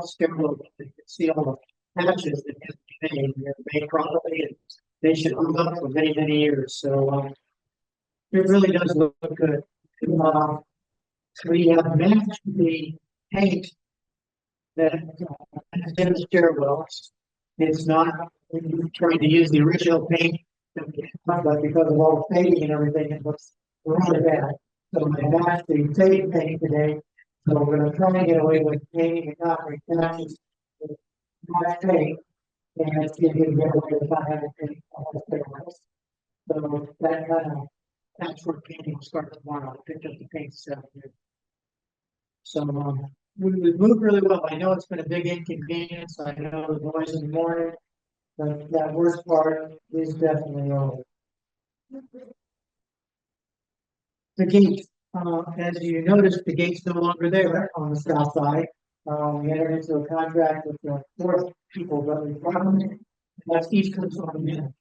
Schedule, you can see all the patches that have to be made, they're made properly, and they should hold up for many, many years, so, it really does look good. Uh, we have matched the paint that is in the stairwells. It's not trying to use the original paint, but because of all the fading and everything, it looks really bad. So I matched the fading paint today. So we're going to try and get away with painting and concrete patches with match paint, and see if we can get away with not having paint on the stairwells. So that kind of patchwork painting will start tomorrow. I picked up the paint this afternoon. So we've moved really well. I know it's been a big inconvenience. I know the noise in the morning, but that worst part is definitely over. The gate, as you noticed, the gate's no longer there on the south side. We entered into a contract with the fourth people that we farmed. That's East Coast Condominiums.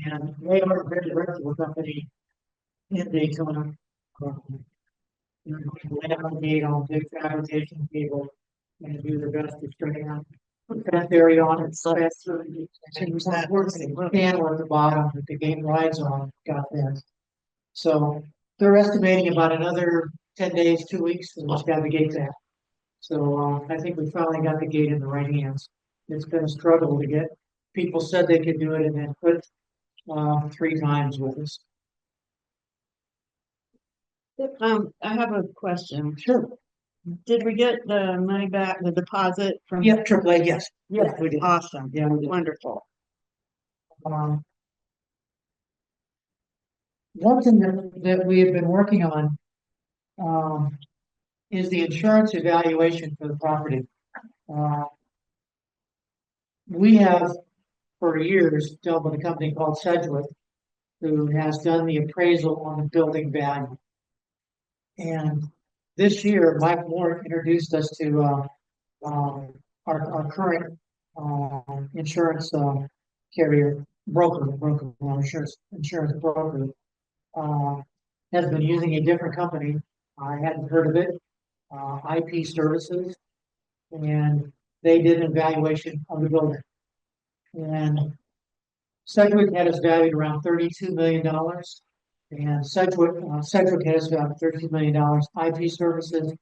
And they are a very reputable company in Daytona. Lay out the gate on big fabrication cable and do their best to straighten out. Put that area on it, so that's really that working. Panel at the bottom that the gate rides on got that. So they're estimating about another 10 days, 2 weeks, and we'll have the gates out. So I think we finally got the gate in the right hands. It's been a struggle to get. People said they could do it and then quit 3 times with us. I have a question. Sure. Did we get the money back, the deposit from? Yep, AAA, yes. Yes, we did. awesome. Yeah, we did. Wonderful. One thing that we have been working on is the insurance evaluation for the property. We have for years dealt with a company called Sedgwick, who has done the appraisal on the building value. And this year, Mike Moore introduced us to our current insurance carrier broker, insurance broker, has been using a different company. I hadn't heard of it, IP Services, and they did an evaluation of the building. And Sedgwick had us valued around $32 million. And Sedgwick has about $32 million. IP Services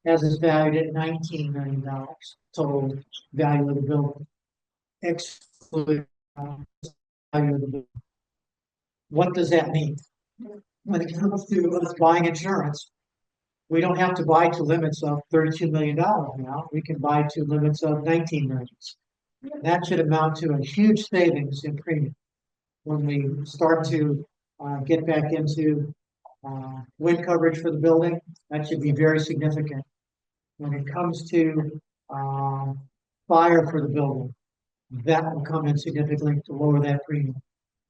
has us valued at $19 million total value of the building, excluding value of the building. What does that mean? When it comes to us buying insurance, we don't have to buy to limits of $32 million now. We can buy to limits of 19 million. That should amount to a huge savings in premium when we start to get back into wind coverage for the building. That should be very significant. When it comes to fire for the building, that will come in significantly to lower that premium.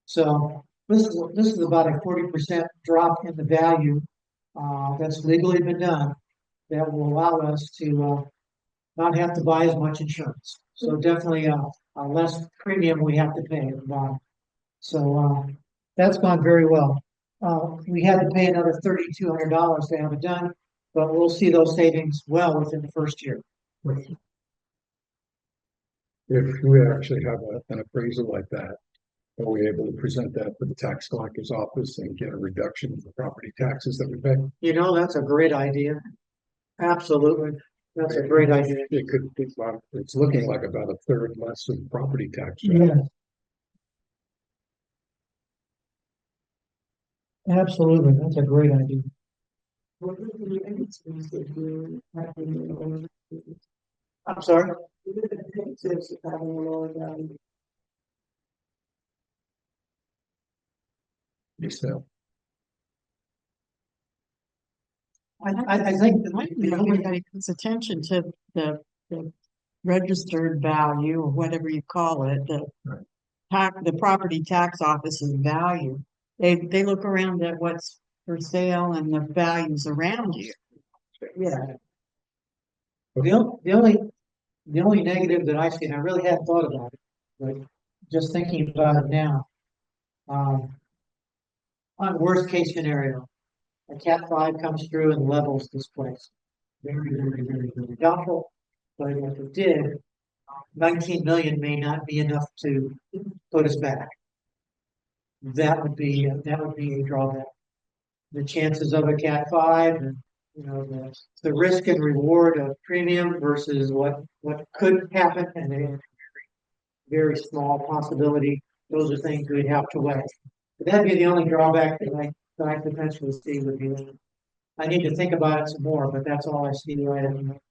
So this is about a 40% drop in the value that's legally been done that will allow us to not have to buy as much insurance. So definitely a less premium we have to pay at the bottom. So that's gone very well. We had to pay another $3,200 to have it done, but we'll see those savings well within the first year. If we actually have an appraisal like that, are we able to present that to the tax collector's office and get a reduction in the property taxes that we pay? You know, that's a great idea. Absolutely. That's a great idea. It could be, it's looking like about a third less of property tax. Yeah. Absolutely. That's a great idea. I'm sorry. So I think It might be everybody pays attention to the registered value or whatever you call it, the property tax office's value. They look around at what's for sale and the values around you. yeah. The only negative that I see, and I really hadn't thought about it, but just thinking about it now, on worst case scenario, a Cat 5 comes through and levels this place. Very, very, very, very doubtful. But if it did, 19 million may not be enough to put us back. That would be a drawback. The chances of a Cat 5, and the risk and reward of premium versus what could happen, and a very small possibility. Those are things we'd have to weigh. But that'd be the only drawback that I potentially see would be. I need to think about it some more, but that's all I see right at the moment.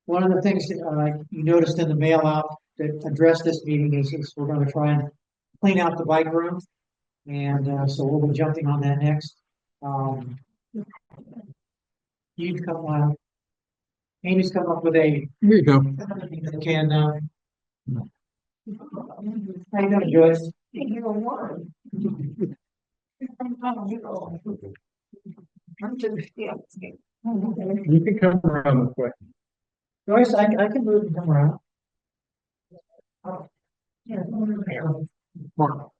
One of the things you noticed in the mail out that addressed this meeting is we're going to try and clean out the bike room, and so we'll be jumping on that next. You've come, Amy's come up with a Here you go. can. How you doing, Joyce? You can come around this way. Joyce, I can move and come around. Mark.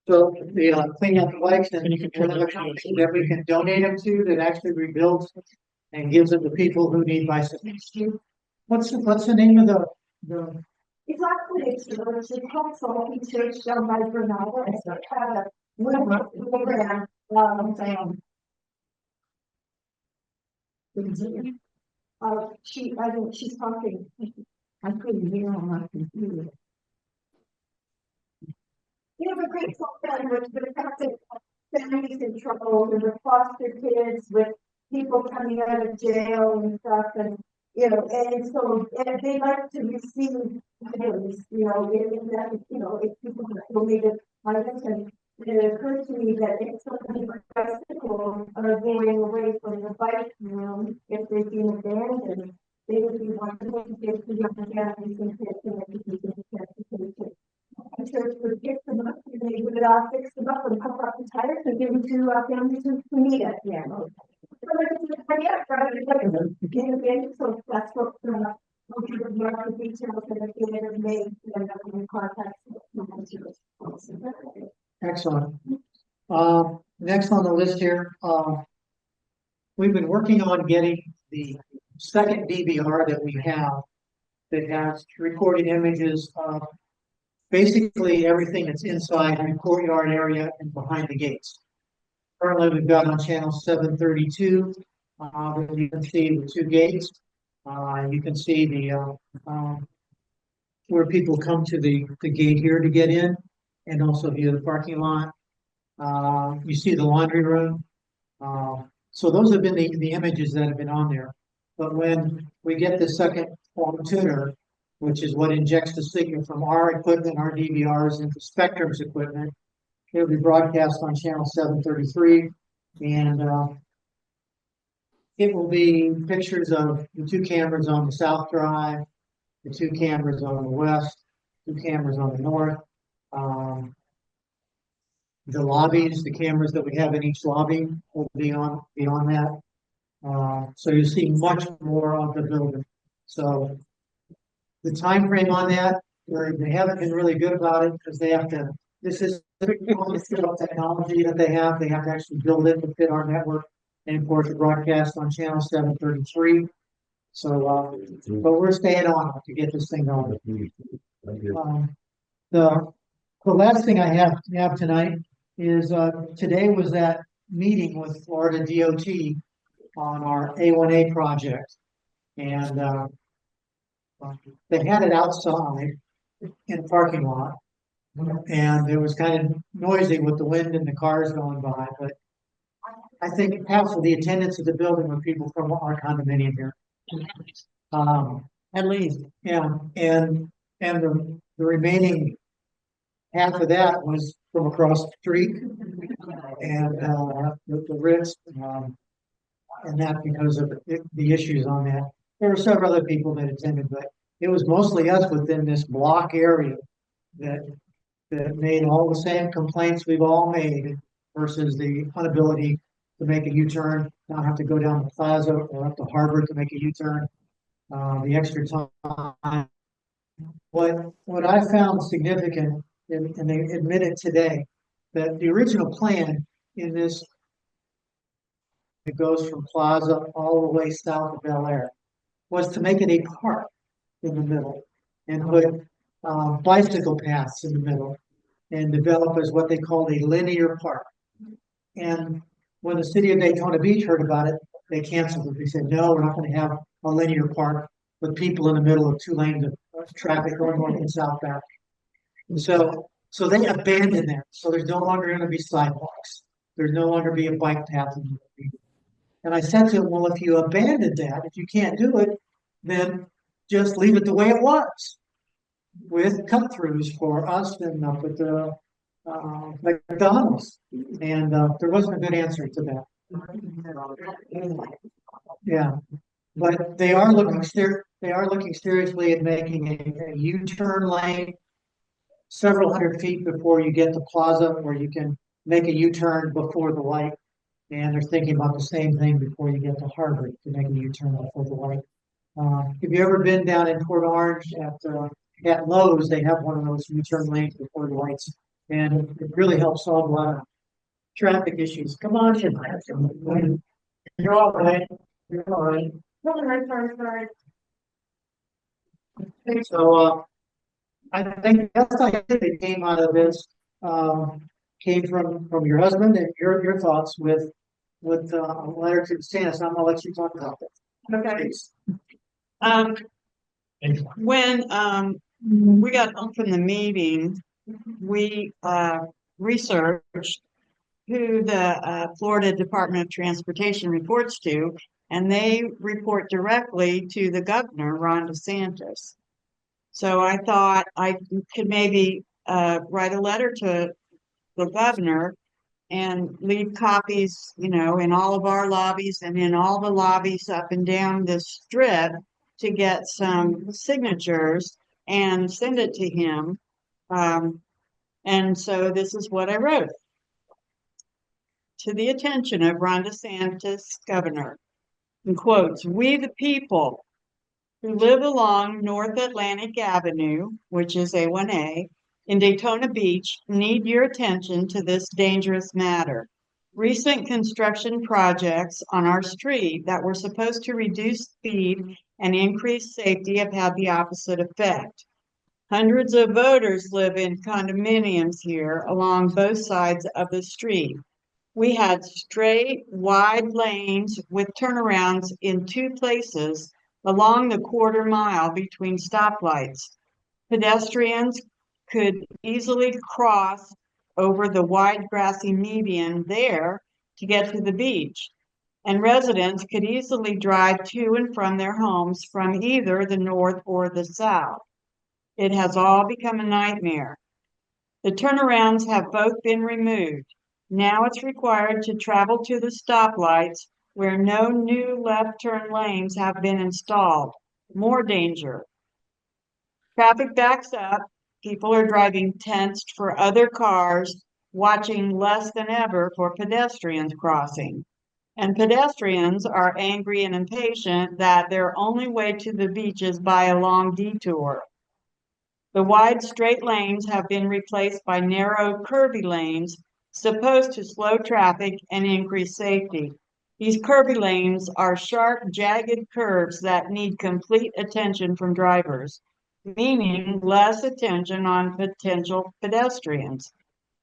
So, clean up the bikes, and you can turn the company that we can donate them to that actually rebuilds and gives them to people who need bicycles. What's the name of the It's actually it's a council research done by Bernardo. It's a program, saying. I think she's talking. I couldn't hear on my computer. You have a great program with affected families in trouble and with foster kids, with people coming out of jail and stuff, and and so they like to receive items, if people have donated items, and it occurred to me that if somebody bicycle are going away from the bike room, if they've been abandoned, they would be wanting to get to young families and kids and education and transportation. And church would pick them up, and they would fix them up and pump up the tires and give them to families who need it. Yeah. So that's what the details that are made in contact. Excellent. Next on the list here, we've been working on getting the second DVR that we have that has recorded images of basically everything that's inside the courtyard area and behind the gates. Currently, we've got on channel 732. You can see the two gates. You can see the where people come to the gate here to get in, and also view the parking lot. You see the laundry room. So those have been the images that have been on there. But when we get the second form tuner, which is what injects the signal from our equipment, our DVRs, into Spectrum's equipment, it'll be broadcast on channel 733, and it will be pictures of the two cameras on the south drive, the two cameras on the west, two cameras on the north, the lobbies, the cameras that we have in each lobby will be on that. So you see much more of the building. So the time frame on that, they haven't been really good about it because they have to. This is technology that they have. They have to actually build it to fit our network, and of course, the broadcast on channel 733. So, but we're staying on it to get this thing going. The last thing I have tonight is today was that meeting with Florida DOT on our A1A project, and they had it outside in the parking lot, and it was kind of noisy with the wind and the cars going by. But I think half of the attendants of the building were people from our condominium here. At least. Yeah, and the remaining half of that was from across the street, and the Ritz, and that because of the issues on that. There were several other people that attended, but it was mostly us within this block area that made all the same complaints we've all made versus the inability to make a U-turn, not have to go down the plaza or up the harbor to make a U-turn. the extra time. What I found significant, and they admitted today, that the original plan in this, it goes from Plaza all the way south of Bellair, was to make it a park in the middle and put bicycle paths in the middle and develop as what they called a linear park. And when the city of Daytona Beach heard about it, they canceled it. They said, no, we're not going to have a linear park with people in the middle of two lanes of traffic going north and southbound. And so they abandoned that. So there's no longer going to be sidewalks. There's no longer be a bike path. And I said to him, well, if you abandon that, if you can't do it, then just leave it the way it was with cut-throughs for us and up at the McDonald's. And there wasn't a good answer to that. Yeah, but they are looking seriously at making a U-turn lane several hundred feet before you get to Plaza, where you can make a U-turn before the light. And they're thinking about the same thing before you get to Harvard to make a U-turn before the light. Have you ever been down in Port Orange at Lowe's? They have one of those U-turn lanes before the lights, and it really helps solve a lot of traffic issues. Come on, you're all right. You're all right. Sorry. So I think that's like that came out of this. Came from your husband and your thoughts with a letter to Stannis. I'm gonna let you talk about that. Okay. When we got home from the meeting, we researched who the Florida Department of Transportation reports to, and they report directly to the governor, Ron DeSantis. So I thought I could maybe write a letter to the governor and leave copies, in all of our lobbies and in all the lobbies up and down this strip to get some signatures and send it to him. And so this is what I wrote. To the attention of Ron DeSantis, governor, in quotes, we the people who live along North Atlantic Avenue, which is A1A, in Daytona Beach, need your attention to this dangerous matter. Recent construction projects on our street that were supposed to reduce speed and increase safety have had the opposite effect. Hundreds of voters live in condominiums here along both sides of the street. We had straight, wide lanes with turnarounds in two places along the quarter mile between stoplights. Pedestrians could easily cross over the wide grassy median there to get to the beach, and residents could easily drive to and from their homes from either the north or the south. It has all become a nightmare. The turnarounds have both been removed. Now it's required to travel to the stoplights where no new left turn lanes have been installed. More danger. Traffic backs up. People are driving tensed for other cars, watching less than ever for pedestrians crossing. And pedestrians are angry and impatient that their only way to the beach is by a long detour. The wide straight lanes have been replaced by narrow curvy lanes supposed to slow traffic and increase safety. These curvy lanes are sharp, jagged curves that need complete attention from drivers, meaning less attention on potential pedestrians.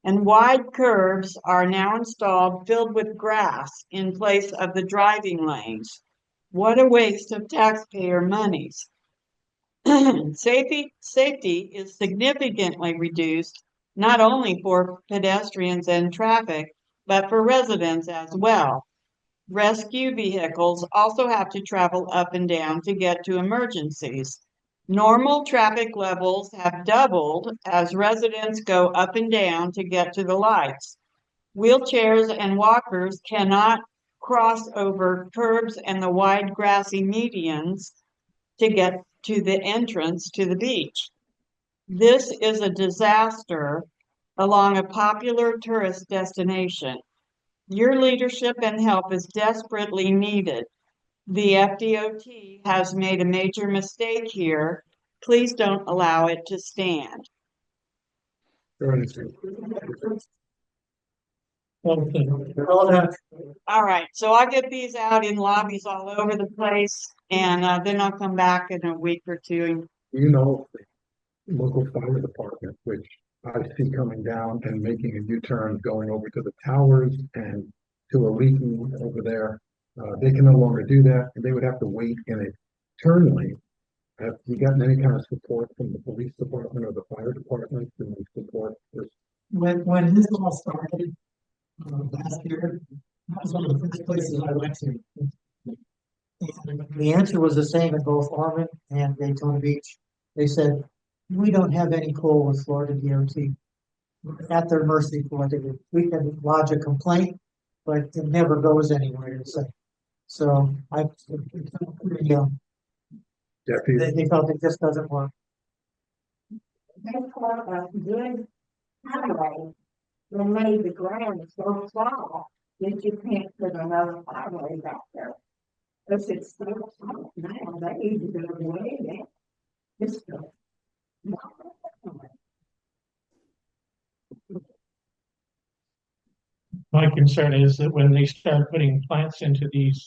And wide curves are now installed filled with grass in place of the driving lanes. What a waste of taxpayer monies. Safety is significantly reduced, not only for pedestrians and traffic, but for residents as well. Rescue vehicles also have to travel up and down to get to emergencies. Normal traffic levels have doubled as residents go up and down to get to the lights. Wheelchairs and walkers cannot cross over curbs and the wide grassy medians to get to the entrance to the beach. This is a disaster along a popular tourist destination. Your leadership and help is desperately needed. the FDOT has made a major mistake here. Please don't allow it to stand. Okay. All that, All right, so I'll get these out in lobbies all over the place, and then I'll come back in a week or two. You know, the local fire department, which I see coming down and making a U-turn going over to the towers and to a leaking over there. They can no longer do that, and they would have to wait in a turn lane. Have you gotten any kind of support from the police department or the fire department to support this? when this all started, last year, that was one of the first places I went to. And the answer was the same in both Ormond and Daytona Beach. They said, we don't have any pull with Florida DOT. We're at their mercy for what they do. We can lodge a complaint, but it never goes anywhere. So Deputy, they felt it just doesn't work. That's what a good highway, they made the ground so small that you can't put another highway back there. If it's so small now, they need to go away now. This goes. My concern is that when they start putting plants into these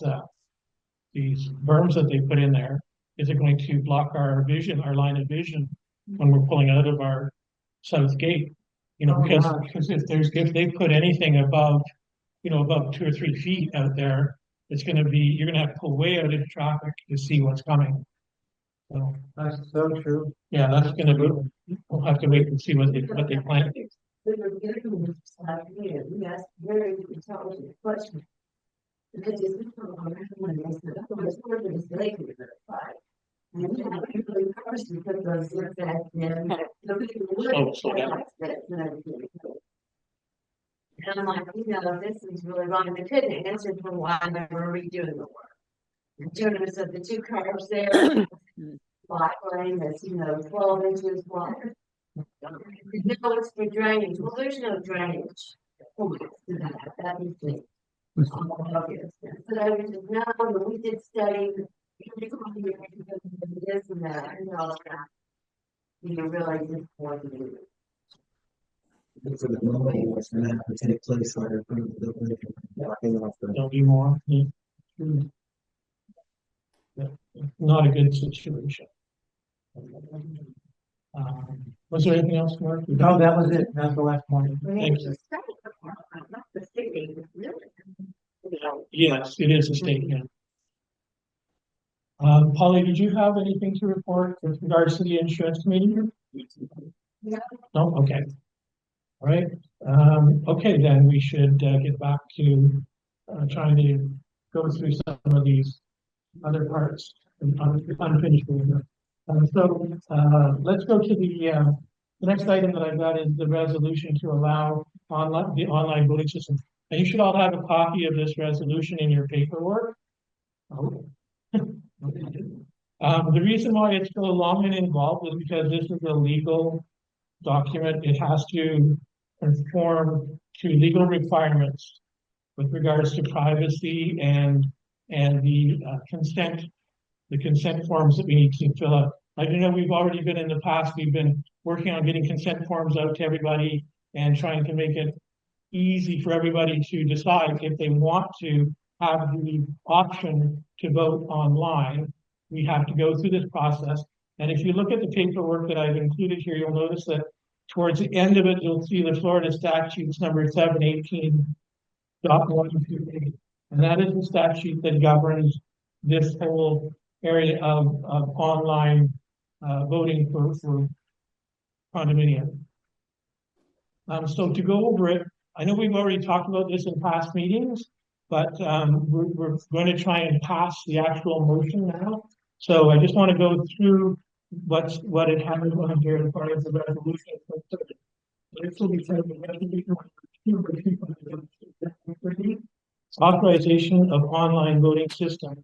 berms that they put in there, is it going to block our vision, our line of vision when we're pulling out of our south gate? You know, Oh, because, wow. because if they put anything above, above 2 or 3 feet out there, it's gonna be, you're gonna have to pull way out into traffic to see what's coming. So, That's so true. yeah, that's gonna be, we'll have to wait and see what they plant. Yes, very intelligent question. Because it's when they said, "Oh, it's more than it's late, it's verified." And then I really first because those looked at and Slow down. and I'm like, this is really wrong. They couldn't answer for why they were redoing the work. Jonas said the 2 cars there, black lane that's, 12 inches wide. No, it's for drainage. Well, there's no drainage. That is it. So I was just, no, but we did study. This and that, and all that. Really disappointed. For the moment, what's gonna have to take place later. There'll be more. Yeah. Not a good situation. Was there anything else, Mark? No, that was it. That's the last one. Thank you. Not the city, really. Yes, it is a state, yeah. Polly, did you have anything to report with regards to the insurance committee? No. No, okay. All right, okay, then we should get back to trying to go through some of these other parts and unfinished business. Let's go to the next item that I've got is the resolution to allow the online voting system. And you should all have a copy of this resolution in your paperwork. Oh. The reason why it's so long and involved is because this is a legal document. It has to conform to legal requirements with regards to privacy and the consent forms that we need to fill out. I do know we've already been in the past, we've been working on getting consent forms out to everybody and trying to make it easy for everybody to decide if they want to have the option to vote online. We have to go through this process. And if you look at the paperwork that I've included here, you'll notice that towards the end of it, you'll see the Florida statutes number 718.128. And that is the statute that governs this whole area of online voting for condominium. So to go over it, I know we've already talked about this in past meetings, but we're going to try and pass the actual motion now. So I just want to go through what it has on here as far as the resolution. Authorization of online voting system.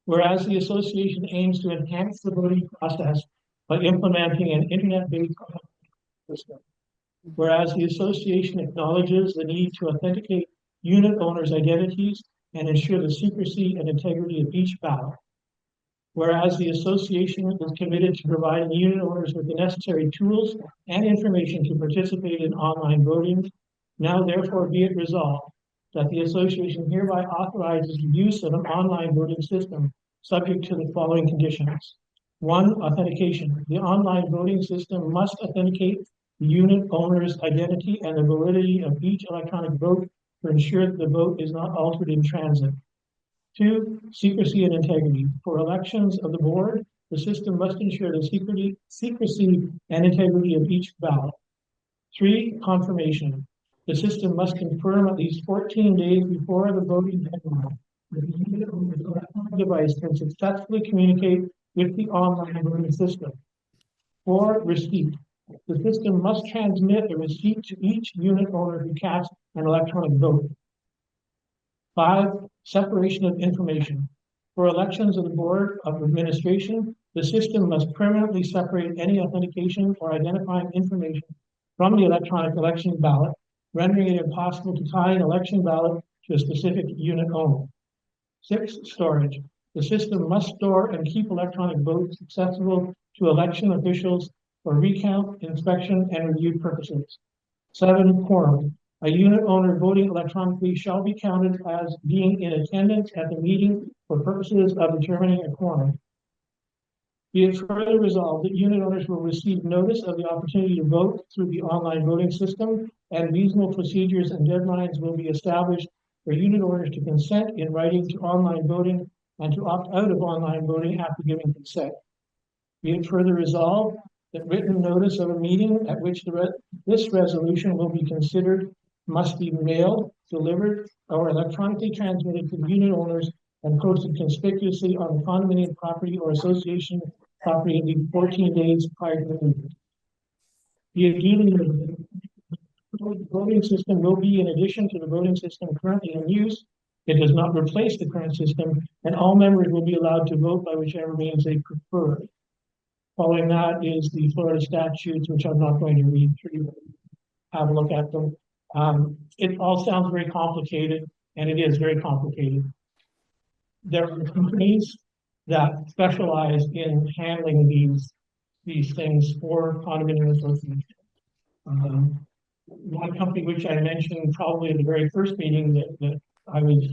Whereas the association aims to enhance the voting process by implementing an internet-based system. Whereas the association acknowledges the need to authenticate unit owners' identities and ensure the secrecy and integrity of each ballot. Whereas the association is committed to providing unit owners with the necessary tools and information to participate in online voting, now therefore be it resolved that the association hereby authorizes the use of an online voting system subject to the following conditions. 1, authentication. The online voting system must authenticate the unit owner's identity and the validity of each electronic vote to ensure that the vote is not altered in transit. 2, secrecy and integrity. For elections of the board, the system must ensure the secrecy and integrity of each ballot. 3, confirmation. The system must confirm at least 14 days before the voting deadline that the unit owner's electronic device can successfully communicate with the online voting system. 4, receipt. The system must transmit a receipt to each unit owner who casts an electronic vote. 5, separation of information. For elections of the Board of Administration, the system must permanently separate any authentication or identifying information from the electronic election ballot, rendering it impossible to tie an election ballot to a specific unit owner. 6, storage. The system must store and keep electronic votes accessible to election officials for recount, inspection, and review purposes. 7, quorum. A unit owner voting electronically shall be counted as being in attendance at the meeting for purposes of determining a quorum. Be it further resolved that unit owners will receive notice of the opportunity to vote through the online voting system, and reasonable procedures and deadlines will be established for unit owners to consent in writing to online voting and to opt out of online voting after giving consent. Be it further resolved that written notice of a meeting at which this resolution will be considered must be mailed, delivered, or electronically transmitted to unit owners and posted conspicuously on the condominium property or association property at least 14 days prior to the meeting. The voting system will be in addition to the voting system currently in use. It does not replace the current system, and all members will be allowed to vote by whichever means they prefer. Following that is the Florida statutes, which I'm not going to read through. Have a look at them. It all sounds very complicated, and it is very complicated. There are companies that specialize in handling these things for condominium associations. One company which I mentioned probably at the very first meeting that I was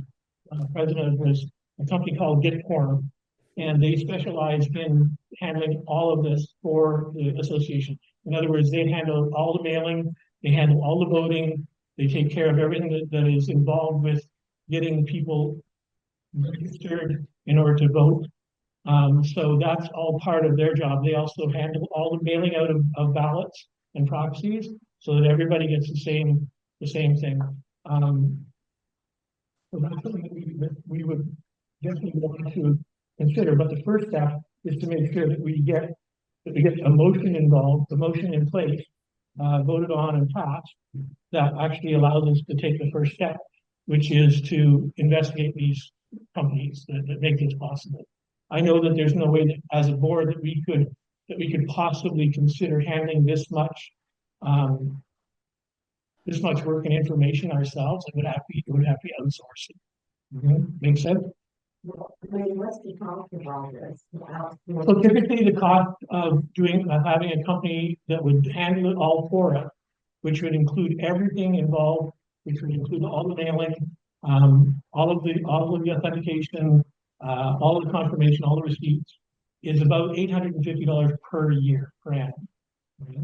president of was a company called Gitquorum, and they specialize in handling all of this for the association. In other words, they handle all the mailing, they handle all the voting, they take care of everything that is involved with getting people registered in order to vote. So that's all part of their job. They also handle all the mailing out of ballots and proxies so that everybody gets the same thing. So that's something that we would definitely want to consider. But the first step is to make sure that we get a motion involved, the motion in place, voted on and passed, that actually allows us to take the first step, which is to investigate these companies that make this possible. I know that there's no way that, as a board, that we could possibly consider handling this much work and information ourselves. It would have to be outsourced. Make sense? What's the cost of all this? So typically the cost of having a company that would handle it all for us, which would include everything involved, which would include all the mailing, all of the authentication, all of the confirmation, all the receipts, is about $850 per year, per annum. Okay.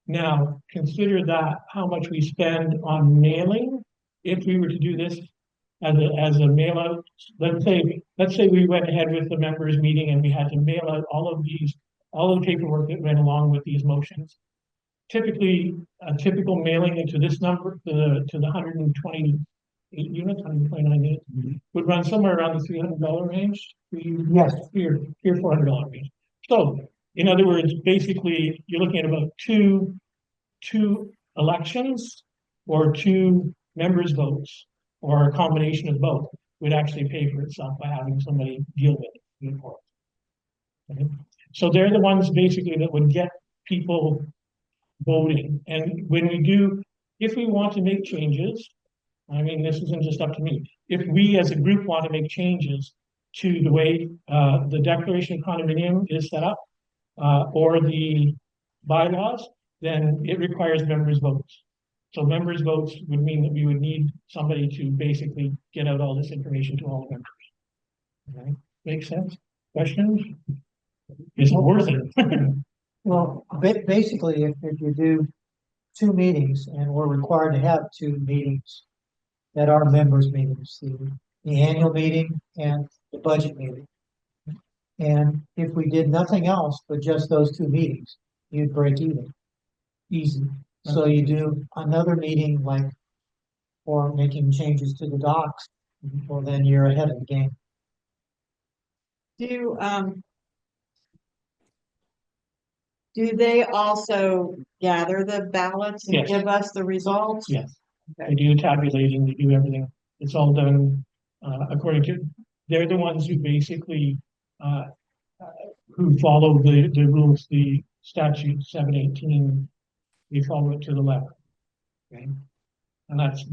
Now, consider that how much we spend on mailing if we were to do this as a mail out. Let's say we went ahead with the members meeting and we had to mail out all of the paperwork that went along with these motions. Typically, a typical mailing into this number, to the 128 units, 129 units, would run somewhere around the $300 range. Yes. $400 range. So, in other words, basically, you're looking at about two elections or 2 members' votes, or a combination of both, would actually pay for itself by having somebody deal with it. Okay. So they're the ones basically that would get people voting. And when we do, if we want to make changes, I mean, this isn't just up to me. If we as a group want to make changes to the way the declaration of condominium is set up, or the bylaws, then it requires members' votes. So members' votes would mean that we would need somebody to basically get out all this information to all the members. Okay, makes sense? Questions? Is it worth it? Well, basically, if you do two meetings, and we're required to have two meetings that are members' meetings, the annual meeting and the budget meeting. And if we did nothing else but just those two meetings, you'd break even. Easy. So you do another meeting like for making changes to the docs, well, then you're ahead of the game. Do they also gather the ballots and Yes. give us the results? Yes, they do tabulating, they do everything. It's all done according to, they're the ones who basically who follow the rules, the statute 718, they follow it to the letter. Okay, and that's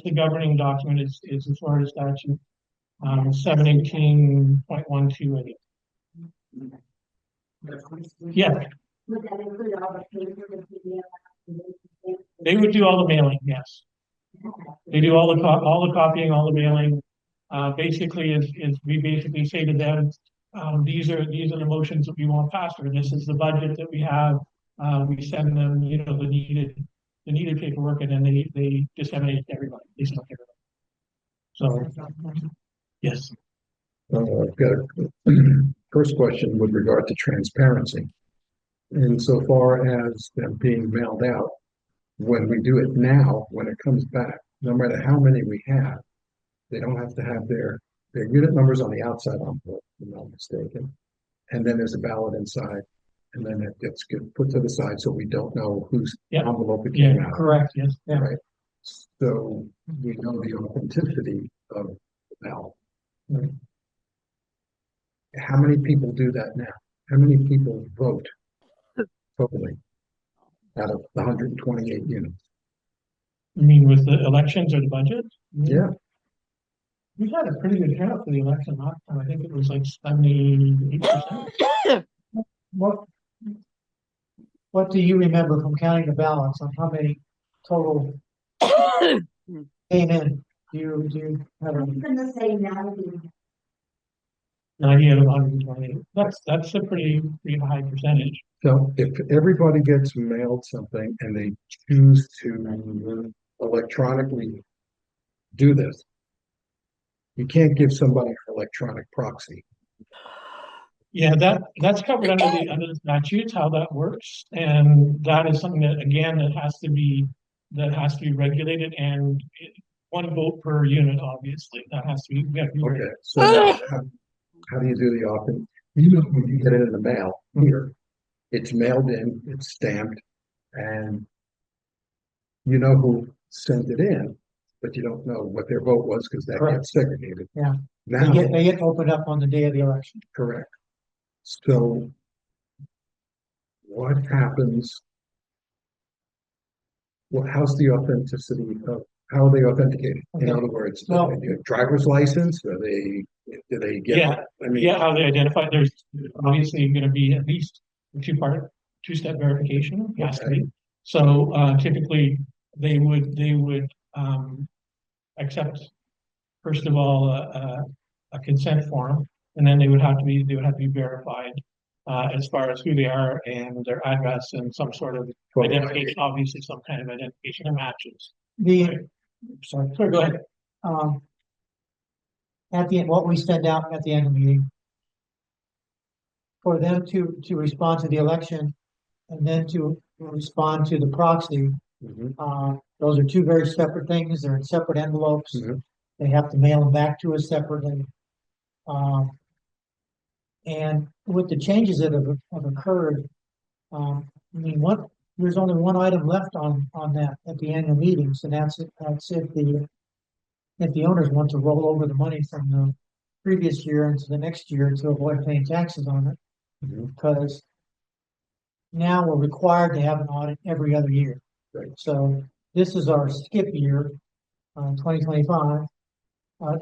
the governing document is the Florida statute 718.12. Yeah, Would that include all the paper and PDF? they would do all the mailing. Yes, they do all the copying, all the mailing. Basically, is we basically say to them, these are the motions that we want passed, or this is the budget that we have. We send them, you know, the needed paperwork, and then they disseminate it to everybody. They send it to everybody. So, yes. I've got a first question with regard to transparency. Insofar as them being mailed out, when we do it now, when it comes back, no matter how many we have, they don't have to have their unit numbers on the outside envelope, if I'm not mistaken. And then there's a ballot inside, and then it gets put to the side so we don't know whose Yeah. envelope it came out of. Correct. Yes. Yeah. Right. So we know the authenticity of the ballot. Right. How many people do that now? How many people vote totally out of the 128 units? You mean with the elections or the budget? Yeah, We had a pretty good turnout for the election last time. I think it was like 78%. What do you remember from counting the ballots on how many total came in? Do you have a? I'm gonna say 90. 90 out of 128. That's a pretty high percentage. so if everybody gets mailed something and they choose to electronically do this, you can't give somebody an electronic proxy. Yeah, that's covered under the statutes, how that works. And that is something that, again, that has to be regulated, and one vote per unit, obviously. That has to be, we have to be Okay, so now how do you do the often? You know, when you get it in the mail here, it's mailed in, it's stamped, and you know who sent it in, but you don't know what their vote was because that Correct. gets segregated. Yeah. Now, They get opened up on the day of the election. correct. So what happens? Well, how's the authenticity of, how are they authenticated? In Okay. other words, do Well- they get a driver's license? Do they get? Yeah. I mean, Yeah, how they identify, there's obviously gonna be at least a two-step verification, has to be. So typically, they would accept, first of all, a consent form, and then they would have to be verified as far as who they are and their address and some sort of identification, obviously some kind of identification that matches. Sorry, go ahead. At the end, what we send out at the end of the meeting. For them to respond to the election and then to respond to the proxy, Mhm. those are two very separate things. They're in separate envelopes. Mhm. They have to mail them back to us separately. And with the changes that have occurred, I mean, there's only one item left on that at the annual meetings, and that's if the owners want to roll over the money from the previous year into the next year to avoid paying taxes on it, Mhm. because now we're required to have an audit every other year. Right. So this is our skip year, 2025.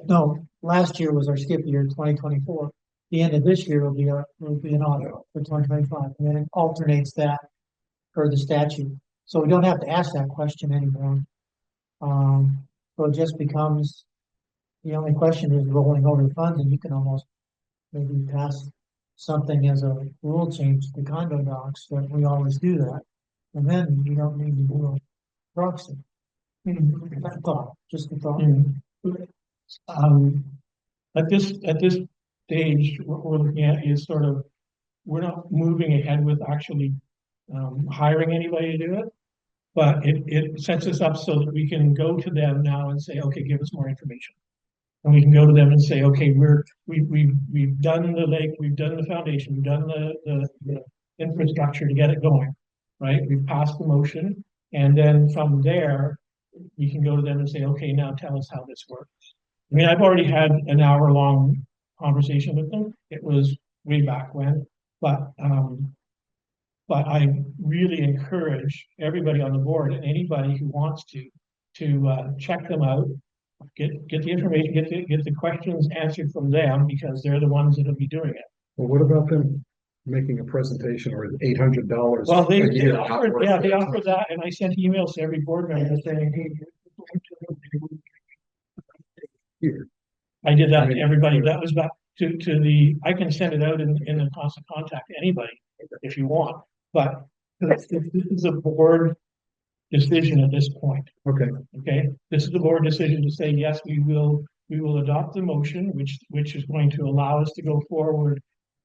No, last year was our skip year, 2024. The end of this year will be an audit for 2025, and then it alternates that per the statute. So we don't have to ask that question anymore. So it just becomes, the only question is rolling over the funds, and you can almost maybe pass something as a rule change to the condo docs, that we always do that. And then you don't need to do a proxy. That thought, just a thought. Um, at this stage, what we're looking at is sort of, we're not moving ahead with actually hiring anybody to do it. But it sets us up so that we can go to them now and say, okay, give us more information. And we can go to them and say, okay, we've done the lake, we've done the foundation, we've done the infrastructure to get it going, right? We've passed the motion. And then from there, we can go to them and say, okay, now tell us how this works. I mean, I've already had an hour-long conversation with them. It was way back when, but I really encourage everybody on the board and anybody who wants to check them out, get the information, get the questions answered from them, because they're the ones that'll be doing it. Well, what about them making a presentation or $800 Well, a they year? not offered, worth yeah, their they time? offered that, and I sent emails to every board member saying, hey, Here. I did that I to mean, everybody. sure. That was back to the, I can send it out in the constant contact to anybody if you want. But this is a board decision at this point, Okay, okay? This is the board decision to say, yes, we will adopt the motion, which is going to allow us to go forward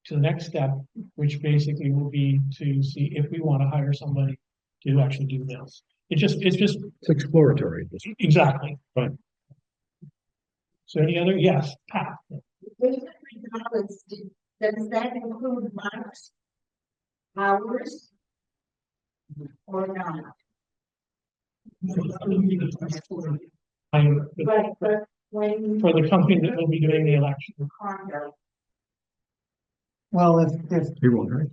to the next step, which basically will be to see if we want to hire somebody to actually do this. It's just, it's exploratory. exactly, right. So any other, yes, Pat? $800, does that include lunch, hours, or not? Right, but when. For the company that will be doing the election. Condo. Well, if You won't, right?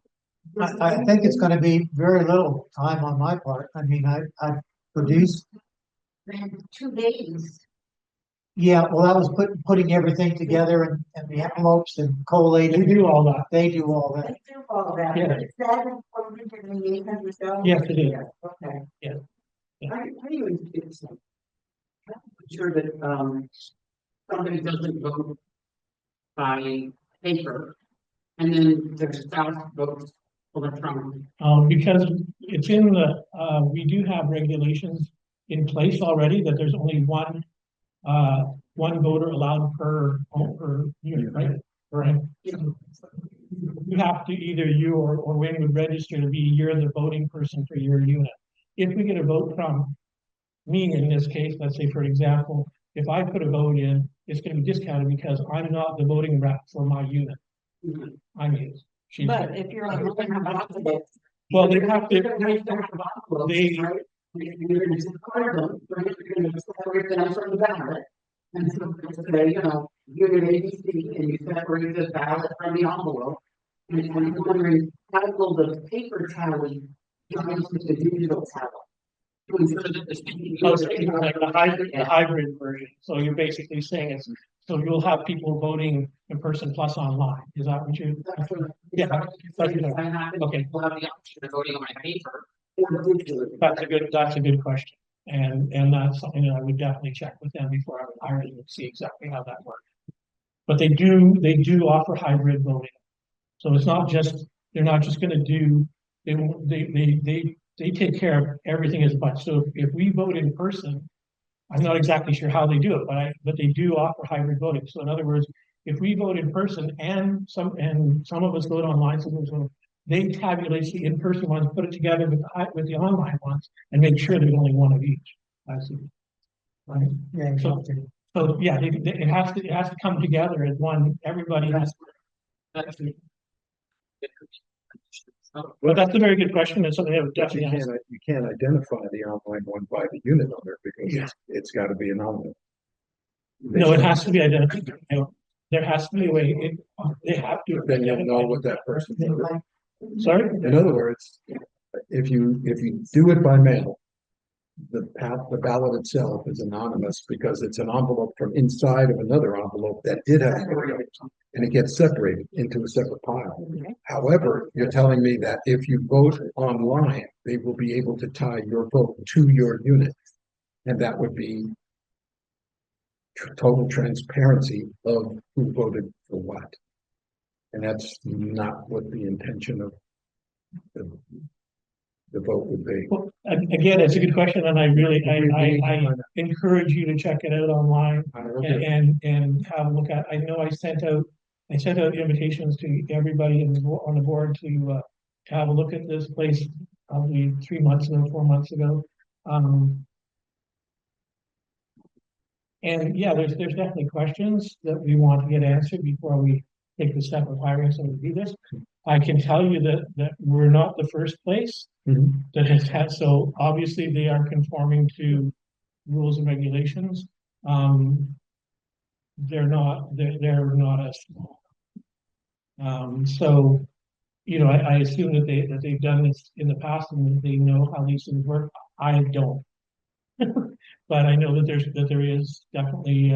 I think it's gonna be very little time on my part. I mean, I produced, Then 2 days. yeah, well, I was putting everything together and the envelopes and collating. They do all that. They do all that. They do all that. Yeah. Is that included in the $800? Yes, it is. Okay. How do you ensure sure that somebody doesn't vote by paper and then their spouse votes electronically? Because it's in the, we do have regulations in place already that there's only one voter allowed per unit, right? Right. You have to, either you or Wayne would register to be, you're the voting person for your unit. If we get a vote from me in this case, let's say for example, if I put a vote in, it's gonna be discounted because I'm not the voting rep for my unit. I'm his. She's. But if you're on. Well, they have to, they, You're gonna separate them, you're gonna separate them from the ballot. And so, say, you know, you're an ABC and you separate the ballot from the envelope. And I'm wondering, how will the paper tally join into the digital tally? To ensure that the. so it's like the hybrid version. So you're basically saying it's, so you'll have people voting in person plus online. Is that what you? Yeah. Okay. We'll have the option of voting on my paper or digitally. That's a good question. And that's something that I would definitely check with them before I would hire them and see exactly how that works. But they do offer hybrid voting. So it's not just, they're not just gonna do, they take care of everything as much. So if we vote in person, I'm not exactly sure how they do it, but they do offer hybrid voting. So in other words, if we vote in person and some of us vote online, some of us vote, they tabulate the in-person ones, put it together with the online ones, and make sure there's only one of each. I see. Right. Yeah, So yeah, it has to come together as one. Everybody has. But that's a very good question. It's something I would But you definitely ask. can't identify the online one by the unit number because Yeah. it's gotta be anonymous. No, it has to be identified. There has to be a way. They have to. Then you'll know what that person is. Sorry? In other words, if you do it by mail, the ballot itself is anonymous because it's an envelope from inside of another envelope that did have, and it gets separated into a separate pile. However, you're telling me that if you vote online, they will be able to tie your vote to your unit. And that would be total transparency of who voted for what. And that's not what the intention of the vote would be. Well, again, it's a good question, and I encourage you to check it out online and have a look at. I know I sent out invitations to everybody on the board to have a look at this place probably 3 months ago, 4 months ago. And yeah, there's definitely questions that we want to get answered before we take the step of hiring someone to do this. I can tell you that we're not the first place that has had, so obviously they are conforming to rules and regulations. They're not as small. So, you know, I assume that they've done this in the past and that they know how these things work. I don't. But I know that there is definitely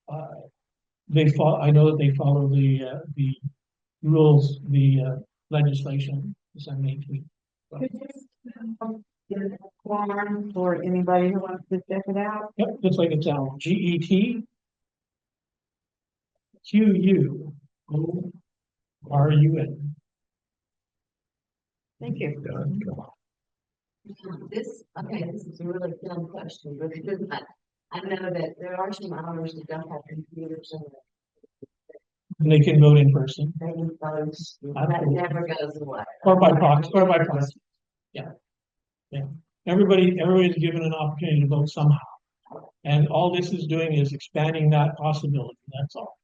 I know that they follow the rules, the legislation to some degree. Get a form for anybody who wants to check it out. Yep, looks like it's GETQUORUN. Thank you. This is a really dumb question, but it doesn't matter. I know that there are some hours that don't have computers And they can vote in person and that never goes away. or by proxy. Yeah. Everybody's given an opportunity to vote somehow. And all this is doing is expanding that possibility. That's all.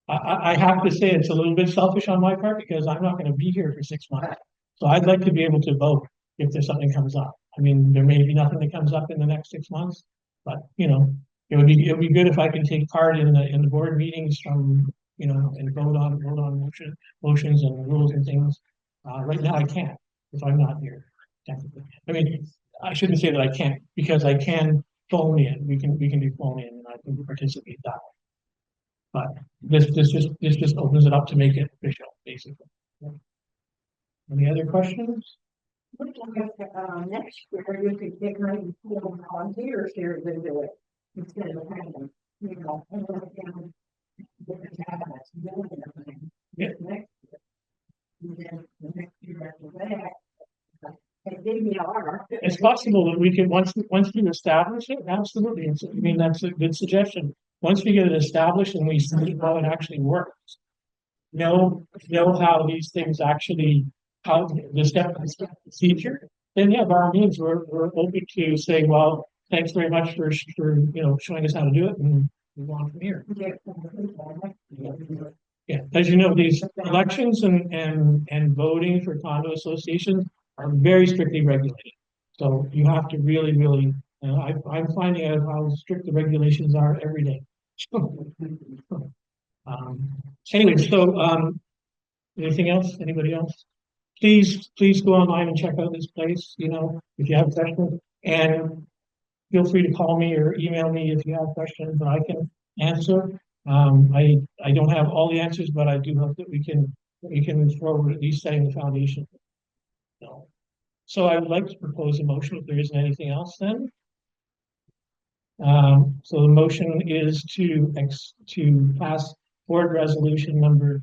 I have to say it's a little bit selfish on my part because I'm not going to be here for 6 months. So I'd like to be able to vote if there's something comes up. I mean, there may be nothing that comes up in the next 6 months, but you know, it would be good if I can take part in the board meetings from, you know, and vote on motions and rules and things. Right now I can't if I'm not here. Technically. I mean, I shouldn't say that I can't because I can phone in. We can do phone in and I can participate that way. But this just opens it up to make it official, basically. Any other questions? Next year, you could get maybe 4 volunteers here to do it instead of having, you know, different cabinets, doing everything. Yeah. Next year. And then the next year after that. And then you are. It's possible that we can, once we establish it, absolutely. I mean, that's a good suggestion. Once we get it established and we see how it actually works, know how these things actually, how the step procedure, then yeah, by all means, we're open to say, well, thanks very much for you know, showing us how to do it and move on from here. Yeah, as you know, these elections and voting for condo associations are very strictly regulated. So you have to really, I'm finding out how strict the regulations are every day. Anyway, so anything else? Anybody else? Please go online and check out this place, you know, if you have questions. And feel free to call me or email me if you have questions that I can answer. I don't have all the answers, but I do hope that we can move forward, at least setting the foundation. So I would like to propose a motion if there isn't anything else then. So the motion is to pass board resolution number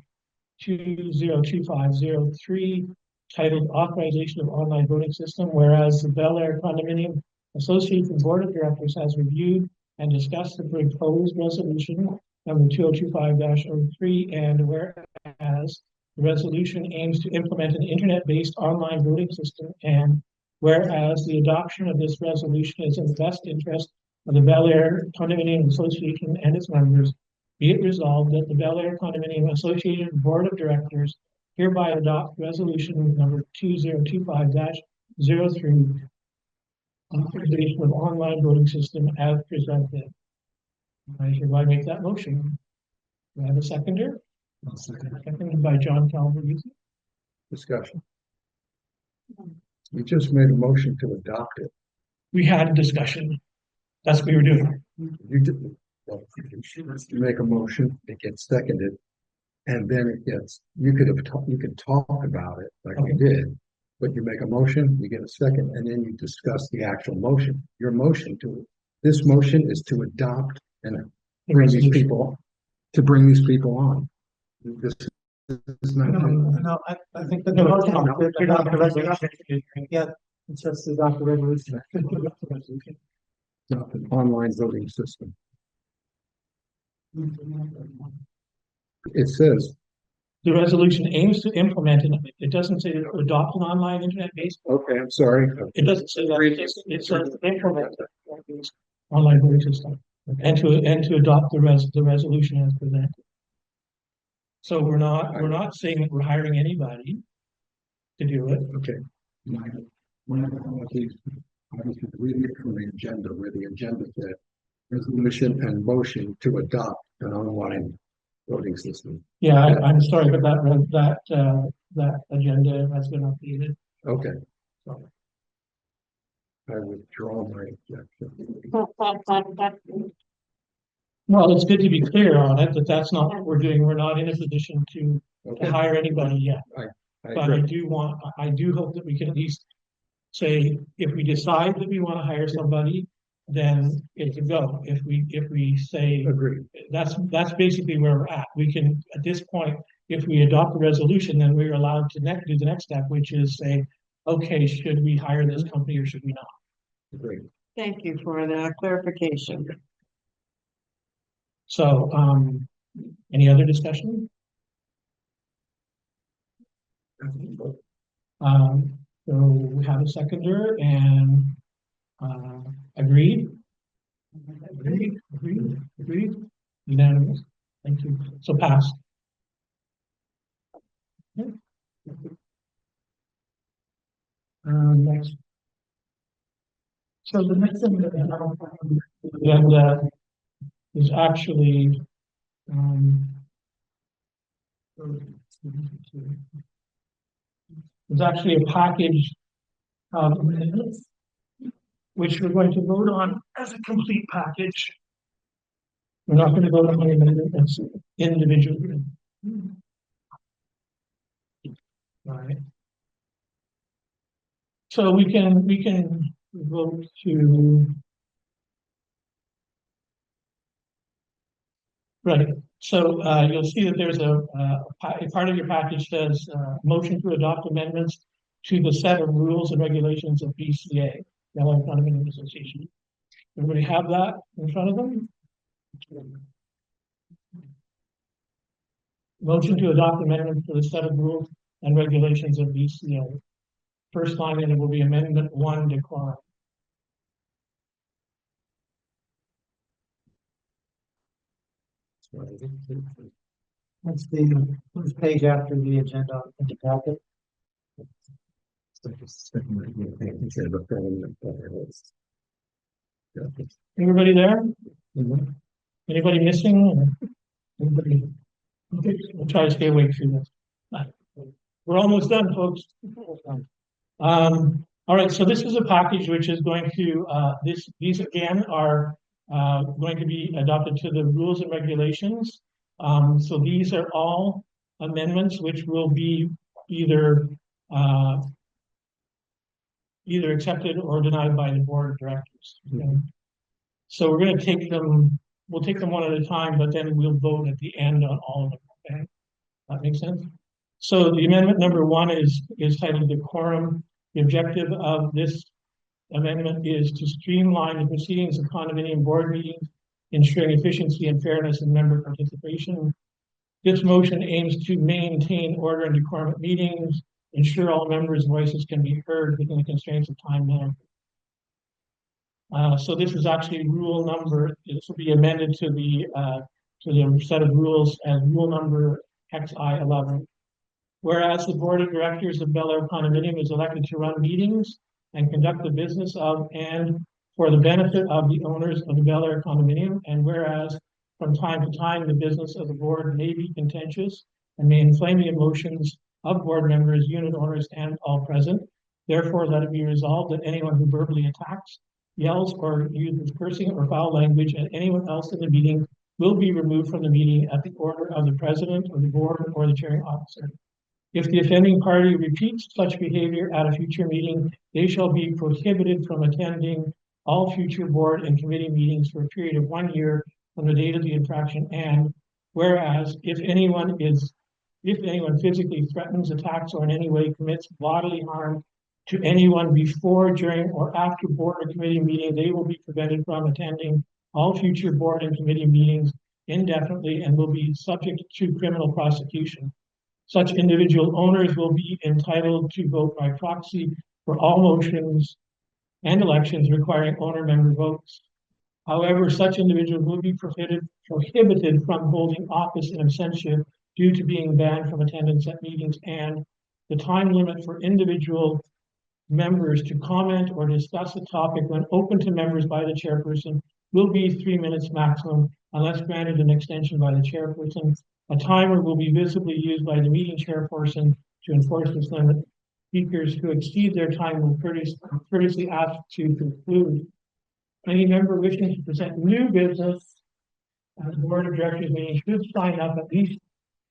202503 titled Authorization of Online Voting System, whereas the Bellair Condominium Association Board of Directors has reviewed and discussed the proposed resolution number 2025-03, and whereas the resolution aims to implement an internet-based online voting system, and whereas the adoption of this resolution is in the best interest of the Bellair Condominium Association and its members, be it resolved that the Bellair Condominium Association Board of Directors hereby adopt resolution number 2025-03, authorization of online voting system as presented. I hereby make that motion. Do I have a seconder? Seconded by John Calvert. Discussion. You just made a motion to adopt it. we had a discussion. That's what we were doing. You did, well, you make a motion, it gets seconded, and then it gets, you could talk about it like we did, but you make a motion, you get a second, and then you discuss the actual motion. Your motion this motion is to adopt and bring these people, on. This is not. No, I think that the motion is to adopt the resolution. Yeah, it's just to adopt the resolution. Not an online voting system. It says, The resolution aims to implement it doesn't say to adopt an online internet-based, okay, I'm sorry. it doesn't say that, it says to implement the online voting system. And to adopt the resolution as presented. So we're not saying that we're hiring anybody to do it. Okay. One of these, I was reading it from the agenda, where the agenda said resolution and motion to adopt an online voting system. Yeah, I'm sorry, but that agenda has been updated. Okay, So, I withdraw my objection. well, it's good to be clear on it, that that's not what we're doing. We're not in a position to Okay, hire anybody yet. I But I agree. do hope that we can at least say, if we decide that we want to hire somebody, then it's a go. If we say, Agree. that's basically where we're at. We can, at this point, if we adopt the resolution, then we're allowed to do the next step, which is say, okay, should we hire this company or should we not? Agree. Thank you for the clarification. So, any other discussion? So we have a seconder and, agreed? Agreed, unanimous, thank you, so passed. Okay. Next. So the next thing that we have is actually, there's actually a package of minutes, which we're going to vote on as a complete package. We're not going to vote on any minutes individually. All right. So we can vote to. Right, so you'll see that there's a part of your package says motion to adopt amendments to the set of rules and regulations of BCA, Bellair Condominiums Association. Everybody have that in front of them? Motion to adopt amendments to the set of rules and regulations of BCA. First line, and it will be Amendment 1 decorum. That's the first page after the agenda in the packet. Everybody there? Mhm. Anybody missing? Anybody? Okay, we'll try to stay awake through this. We're almost done, folks. All right, so this is a package which is going to, these again are going to be adopted to the rules and regulations. So these are all amendments which will be either accepted or denied by the board of directors. Okay? So we're going to take them, we'll take them one at a time, but then we'll vote at the end on all of them. Okay, that makes sense. So the amendment number 1 is titled decorum. The objective of this amendment is to streamline the proceedings of condominium board meetings, ensuring efficiency and fairness in member participation. This motion aims to maintain order and decorum at meetings, ensure all members' voices can be heard within the constraints of time management. So this is actually rule number, this will be amended to the set of rules as rule number XI11. Whereas the board of directors of Bellair Condominium is elected to run meetings and conduct the business of and for the benefit of the owners of the Bellair Condominium, and whereas from time to time the business of the board may be contentious and may inflame the emotions of board members, unit owners, and all present. Therefore, let it be resolved that anyone who verbally attacks, yells or uses cursing or foul language at anyone else in the meeting will be removed from the meeting at the order of the president of the board or the chairing officer. If the offending party repeats such behavior at a future meeting, they shall be prohibited from attending all future board and committee meetings for a period of 1 year from the date of the infraction. And whereas if anyone physically threatens, attacks, or in any way commits bodily harm to anyone before, during, or after board or committee meeting, they will be prevented from attending all future board and committee meetings indefinitely and will be subject to criminal prosecution. Such individual owners will be entitled to vote by proxy for all motions and elections requiring owner member votes. However, such individuals will be prohibited from holding office in absentia due to being banned from attendance at meetings, and the time limit for individual members to comment or discuss a topic when open to members by the chairperson will be 3 minutes maximum unless granted an extension by the chairperson. A timer will be visibly used by the meeting chairperson to enforce this limit. Speakers who exceed their time will courteously ask to conclude. Any member wishing to present new business at the board of directors meeting should sign up at least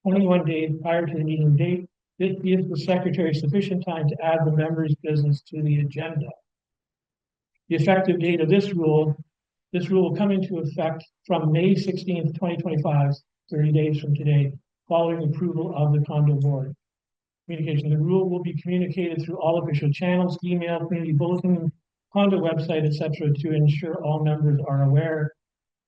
21 days prior to the meeting date. This gives the secretary sufficient time to add the member's business to the agenda. The effective date of this rule will come into effect from May 16th, 2025, 30 days from today, following approval of the condo board. Communication. The rule will be communicated through all official channels, email, community bulletin, condo website, etc., to ensure all members are aware.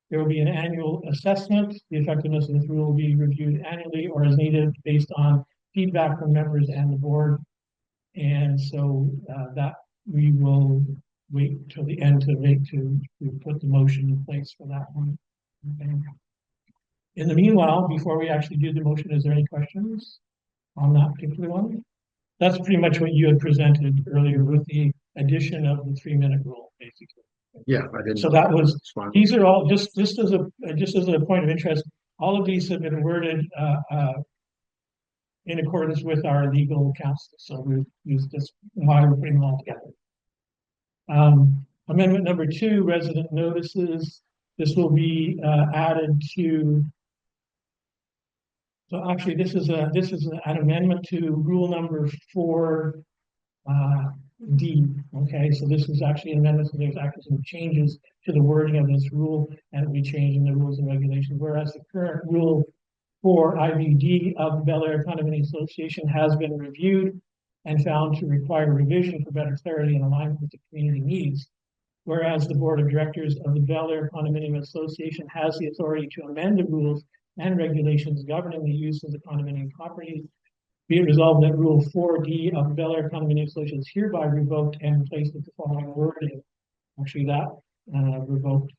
There will be an annual assessment. The effectiveness of this rule will be reviewed annually or as needed based on feedback from members and the board. And so that we will wait till the end to put the motion in place for that one. Okay. In the meanwhile, before we actually do the motion, is there any questions on that particular one? That's pretty much what you had presented earlier with the addition of the 3-minute rule, basically. Yeah, I didn't. So that was, It's fine. these are all, just as a point of interest, all of these have been worded in accordance with our legal counsel. So we've used this while we're putting them all together. Amendment number 2, resident notices. This will be added to. So actually, this is an amendment to rule number 4D. Okay, so this is actually an amendment. So there's actually some changes to the wording of this rule, and we changing the rules and regulations. Whereas the current rule 4 IVD of Bellair Condominiums Association has been reviewed and found to require revision for better clarity and alignment with the community needs. Whereas the board of directors of the Bellair Condominiums Association has the authority to amend the rules and regulations governing the use of the condominium properties, be it resolved that Rule 4D of the Bellair Condominium Association is hereby revoked and replaced with the following wording. Actually, that revoked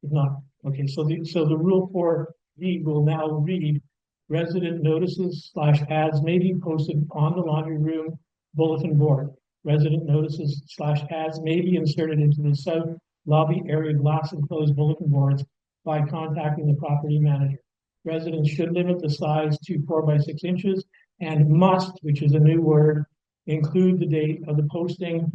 is not okay. So the Rule 4D will now read: resident notices / ads may be posted on the laundry room bulletin board. Resident notices / ads may be inserted into the south lobby area glass enclosed bulletin boards by contacting the property manager. Residents should limit the size to 4 by 6 inches and must, which is a new word, include the date of the posting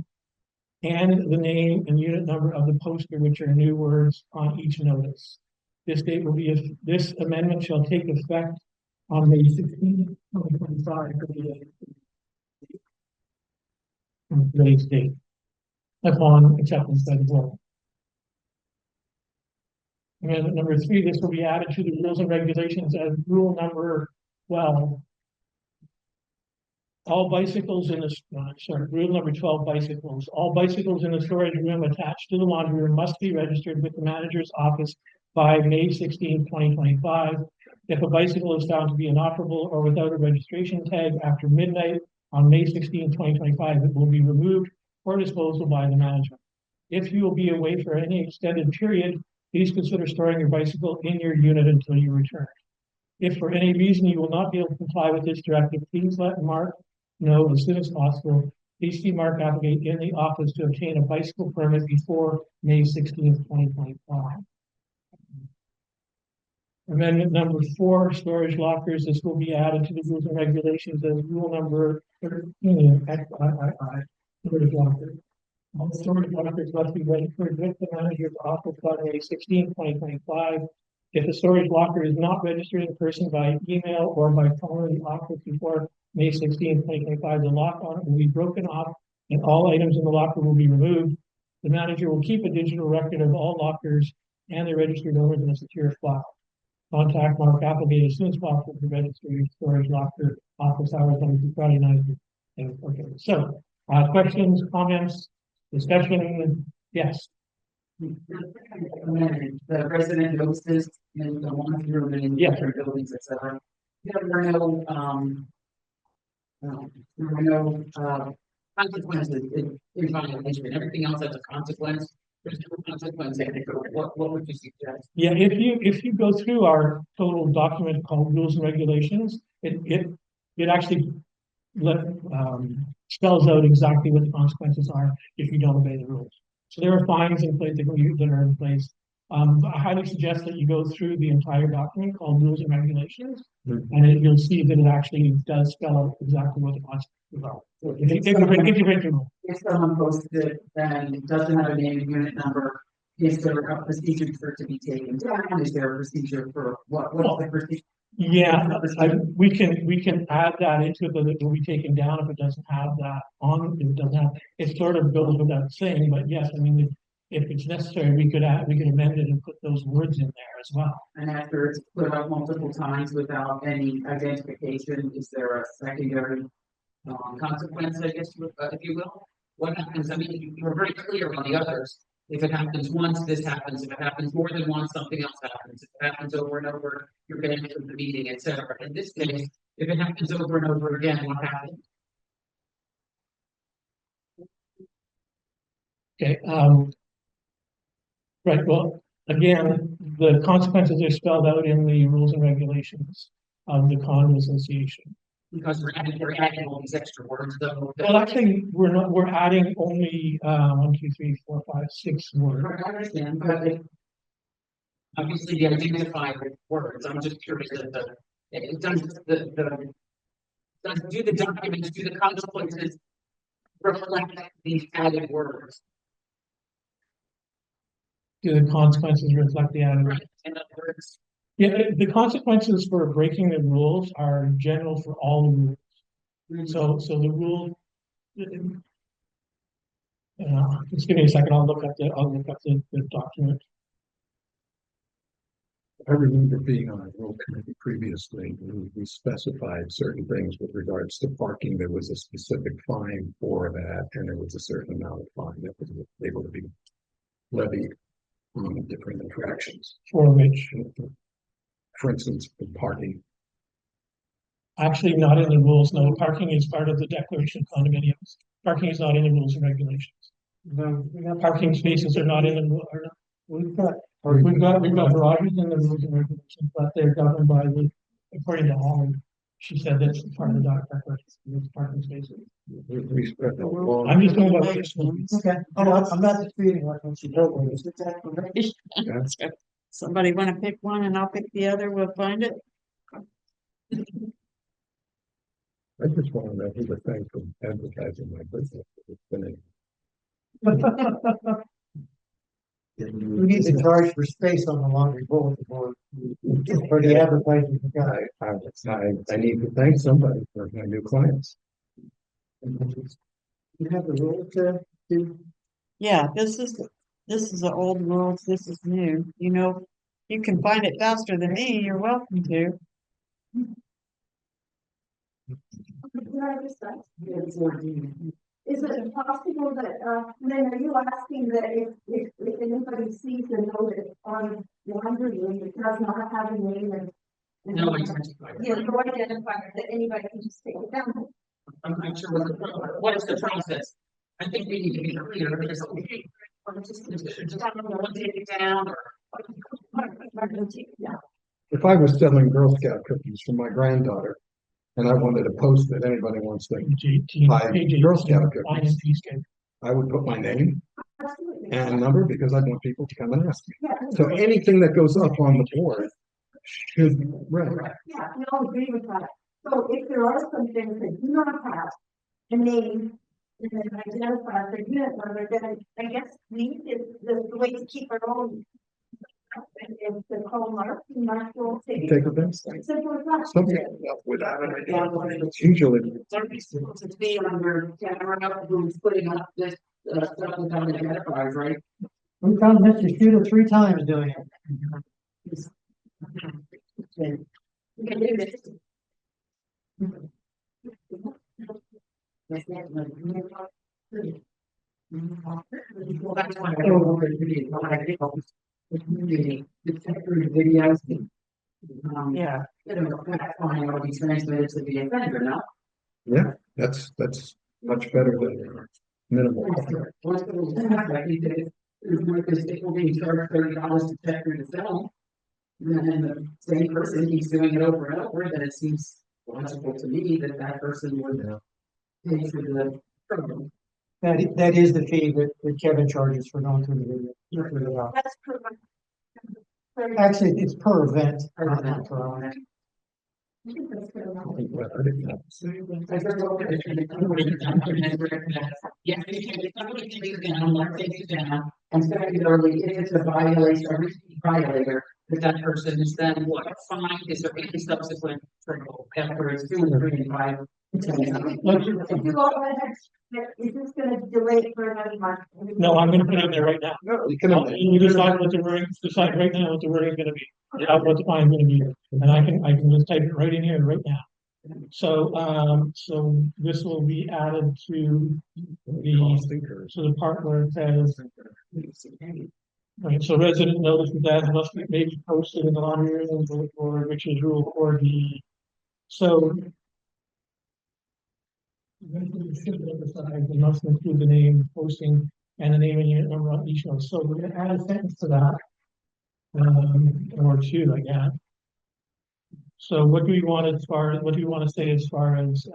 and the name and unit number of the poster, which are new words on each notice. This date will be, this amendment shall take effect on May 16, 2025 for today's date upon acceptance by the board. Amendment number 3, this will be added to the rules and regulations as rule number 12. All bicycles in the, rule number 12, bicycles. All bicycles in the storage room attached to the laundry room must be registered with the manager's office by May 16, 2025. If a bicycle is found to be inoperable or without a registration tag after midnight on May 16, 2025, it will be removed for disposal by the management. If you will be away for any extended period, please consider storing your bicycle in your unit until you return. If for any reason you will not be able to comply with this directive, please let Mark know as soon as possible. Please see Mark Applegate in the office to obtain a bicycle permit before May 16th, 2025. Amendment number 4, storage lockers. This will be added to the rules and regulations as rule number 13, storage locker. All storage lockers must be registered with the manager's office by May 16, 2025. If the storage locker is not registered in person by email or by calling the office before May 16, 2025, the lock on it will be broken off and all items in the locker will be removed. The manager will keep a digital record of all lockers and their registered owners in a secure file. Contact Mark Applegate as soon as possible to register your storage locker office hours Monday through Friday night. Okay, so, questions, comments, discussion? Yes. The resident notices in the one room and Yeah. different buildings, et cetera. There were no, consequences in violation, everything else has a consequence. There's no consequence, what would you suggest? Yeah, if you go through our total document called rules and regulations, it actually spells out exactly what the consequences are if you don't obey the rules. So there are fines in place that are in place. I highly suggest that you go through the entire document called rules and regulations, and you'll see that it actually does spell out exactly what the consequences are. If you break the rule. If someone posts it and doesn't have a name and unit number, is there a procedure for it to be taken down? Is there a procedure for what is the procedure? Yeah, we can add that into it, but it will be taken down if it doesn't have that on, if it doesn't have, it sort of goes without saying, but yes, I mean, if it's necessary, we could amend it and put those words in there as well. And after it's put up multiple times without any identification, is there a secondary consequence, I guess, if you will? What happens, I mean, you were very clear on the others. If it happens once, this happens. If it happens more than once, something else happens. If it happens over and over, you're banned from the meeting, et cetera. In this case, if it happens over and over again, what happens? Okay, right, well, again, the consequences are spelled out in the rules and regulations of the condo association. Because we're adding all these extra words though. Well, actually, we're adding only, 1, 2, 3, 4, 5, 6 words. I understand, but obviously the identified words, I'm just curious that it does do the documents, do the consequences reflect these added words? Do the consequences reflect the added? Right. In other words, Yeah, the consequences for breaking the rules are general for all the rules. So the rule. Just give me a second, I'll look up the document. I remember being on a road committee previously, we specified certain things with regards to parking. There was a specific fine for that, and there was a certain amount of fine that was able to be levied on different infractions. For which, For instance, the parking. actually not in the rules, no, parking is part of the declaration of condominiums. Parking is not in the rules and regulations. Parking spaces are not in the, we've got garages in the rules and regulations, but they're governed by according to Holly. She said that's part of the declaration, parking spaces. We spent a long. I'm just going by what it's. Okay, I'm not disputing what she told me, it's exactly right. Somebody wanna pick one and I'll pick the other, we'll find it. I just want to know who to thank for advertising my business. It's been We need to charge for space on the laundry bulletin board for the advertising. I need to thank somebody for my new clients. You have the rule to do. Yeah, this is the old rules, this is new, you know, you can find it faster than me, you're welcome to. Can I just ask, is it possible that, then are you asking that if anybody sees a notice on laundry room that does not have a name and. no identifier. Yeah, no identifier, that anybody can just take it down? I'm not sure what is the process. I think we need to be clear, because okay, or just take it down, or. If I was selling Girl Scout cookies for my granddaughter and I wanted to post that anybody wants to buy Girl Scout cookies, I would put my name Absolutely. and number because I want people to come and ask me. Yeah, So anything that goes up on the board should, right, yeah, no, I agree with that. So if there are some things that do not have a name And then identify the unit number, then I guess we, is the way to keep our own. Is the hallmark, mark will take. Take a bit. Simple as that. Something without an identity, it's usually, Somebody's supposed to be under camera who's putting up this, stuff without an enterprise, right? We found Mr. Shooter 3 times doing it. We can do this. Well, that's why I don't want to be, what I did was, the temporary videos. Yeah. You know, that's why I will be transmitted to the offender, no? yeah, that's much better than minimal. Once it was done, I think that because people being charged $30 to check through the film. And then the same person keeps doing it over and over, then it seems logical to me that that person would pay for the program. That is the fee that Kevin charges for going through the video. That's correct. Actually, it's per event. Per not event. per hour. Yeah, if somebody takes it down, Mark takes it down, and secondarily, if it's a violation, a repeat violator, that person is then what, fined, is there any subsequent trouble after it's 2 and 3 and 5? If you all want to, is this gonna delay it for another month? No, I'm gonna put it in there right now. No, you can, You decide what the wording, decide right now what the wording is gonna be, what the fine is gonna be, and I can just type it right in here right now. So, so this will be added to the part where it says, right, so resident notices that must be maybe posted in the laundry room and bulletin board, which is rule 4D. So. Resident should emphasize and must include the name, posting, and the name and unit number on each note. So we're gonna add a sentence to that. Or 2, I guess. So what do we want as far as, what do you want to say as far as,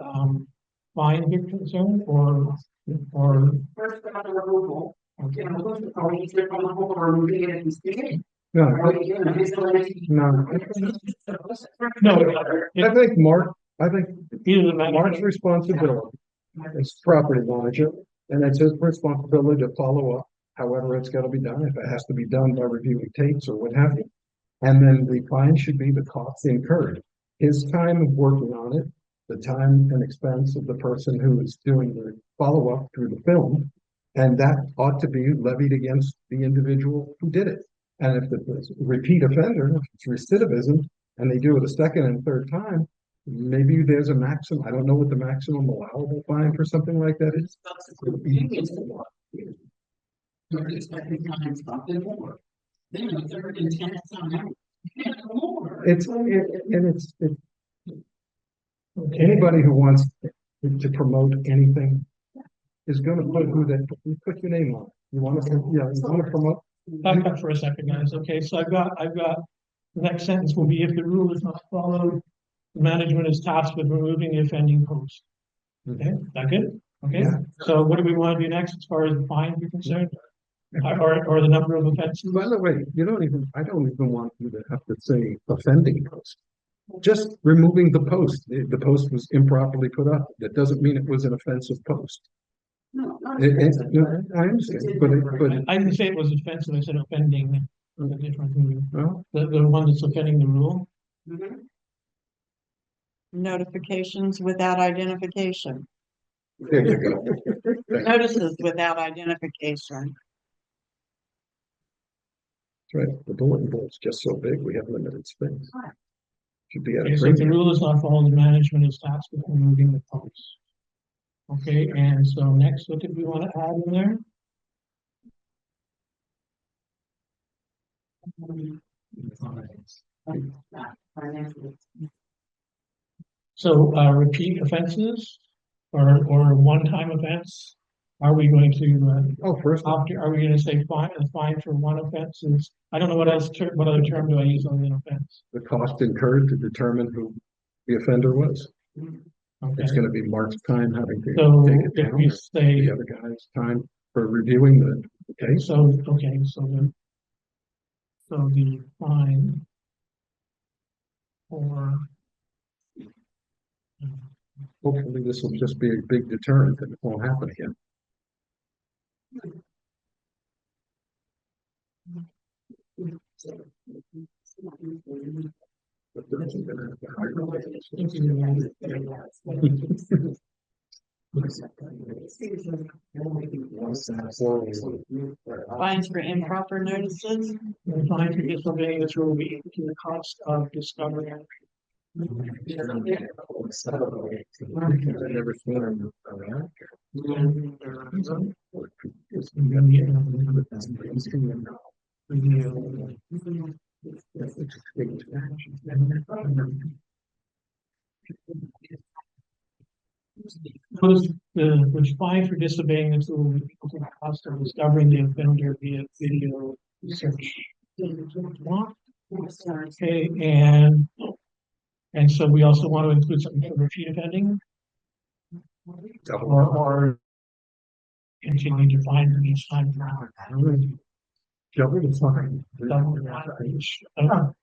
fines are concerned, or? First, about the removal. Okay, I'm going to, are we either removal or removing it at the beginning? no, Are we doing it? no, No, I think Mark, either the matter. Mark's responsibility as property manager, and it's his responsibility to follow up, however it's gotta be done, if it has to be done by reviewing tapes or what have you. And then the fine should be the costs incurred, his time of working on it, the time and expense of the person who is doing the follow-up through the film, and that ought to be levied against the individual who did it. And if it's a repeat offender, if it's recidivism, and they do it a second and third time, maybe there's a maximum, I don't know what the maximum allowable fine for something like that is. You're expecting time something more. Then a third and 10th time, you can't go more. It's anybody who wants to promote anything is gonna put your name on it. You wanna promote, Back up for a second, guys. Okay, so I've got, the next sentence will be, if the rule is not followed, management is tasked with removing the offending post. Okay, that good? Okay, Yeah. so what do we want to do next as far as the fines are concerned? Or the number of offenses? by the way, I don't even want you to have to say offending post. Just removing the post, the post was improperly put up, that doesn't mean it was an offensive post. No, not No, I understand, but I didn't say it was offensive, I said offending, the different, well, the one that's offending the rule. Mhm. Notifications without identification, there you go. notices without identification. That's right, the bulletin board's just so big, we have limited space. Should be at Okay, a so if the premium. rule is not followed, the management is tasked with removing the post. Okay, and so next, what did we want to add in there? So, repeat offenses or one-time offense? Are we going to, Oh, first, are we gonna say fine, a fine for one offense is, I don't know what else, what other term do I use on an offense? the cost incurred to determine who the offender was. Okay, It's gonna be Mark's time having to so take it if down, we or say, the other guy's time for reviewing the case. so, okay, so the fine for Hopefully this will just be a big deterrent and it won't happen again. But there isn't gonna have to Fines for improper notices. And fine for disobeying this rule will be equal to the cost of discovery. I've never seen them around. It's gonna be Notice the fine for disobeying this rule will be equal to the cost of discovering the offender via video search. Okay, and so we also want to include something for repeat offending or continue to fine for each time. Double the fine. Double the fine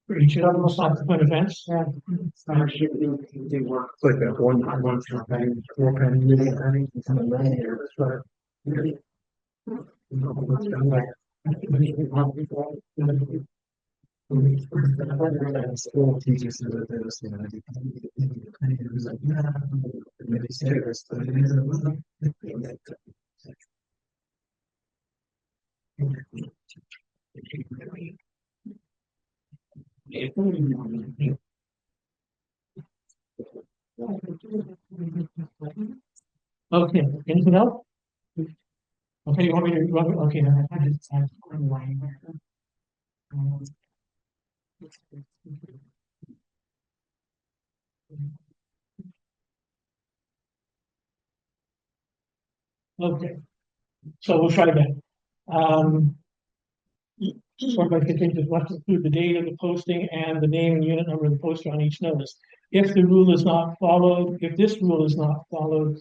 for each subsequent offense. It's like that one for penny, 4 penny, million penny. That's right. School teachers said that there was, you know, it was like, no, maybe serious, but it is a little. Okay, anything else? Okay, you want me to, okay. Okay, so we'll try again. Sort by continues must include the date of the posting and the name and unit number of the poster on each notice. If the rule is not followed, if this rule is not followed,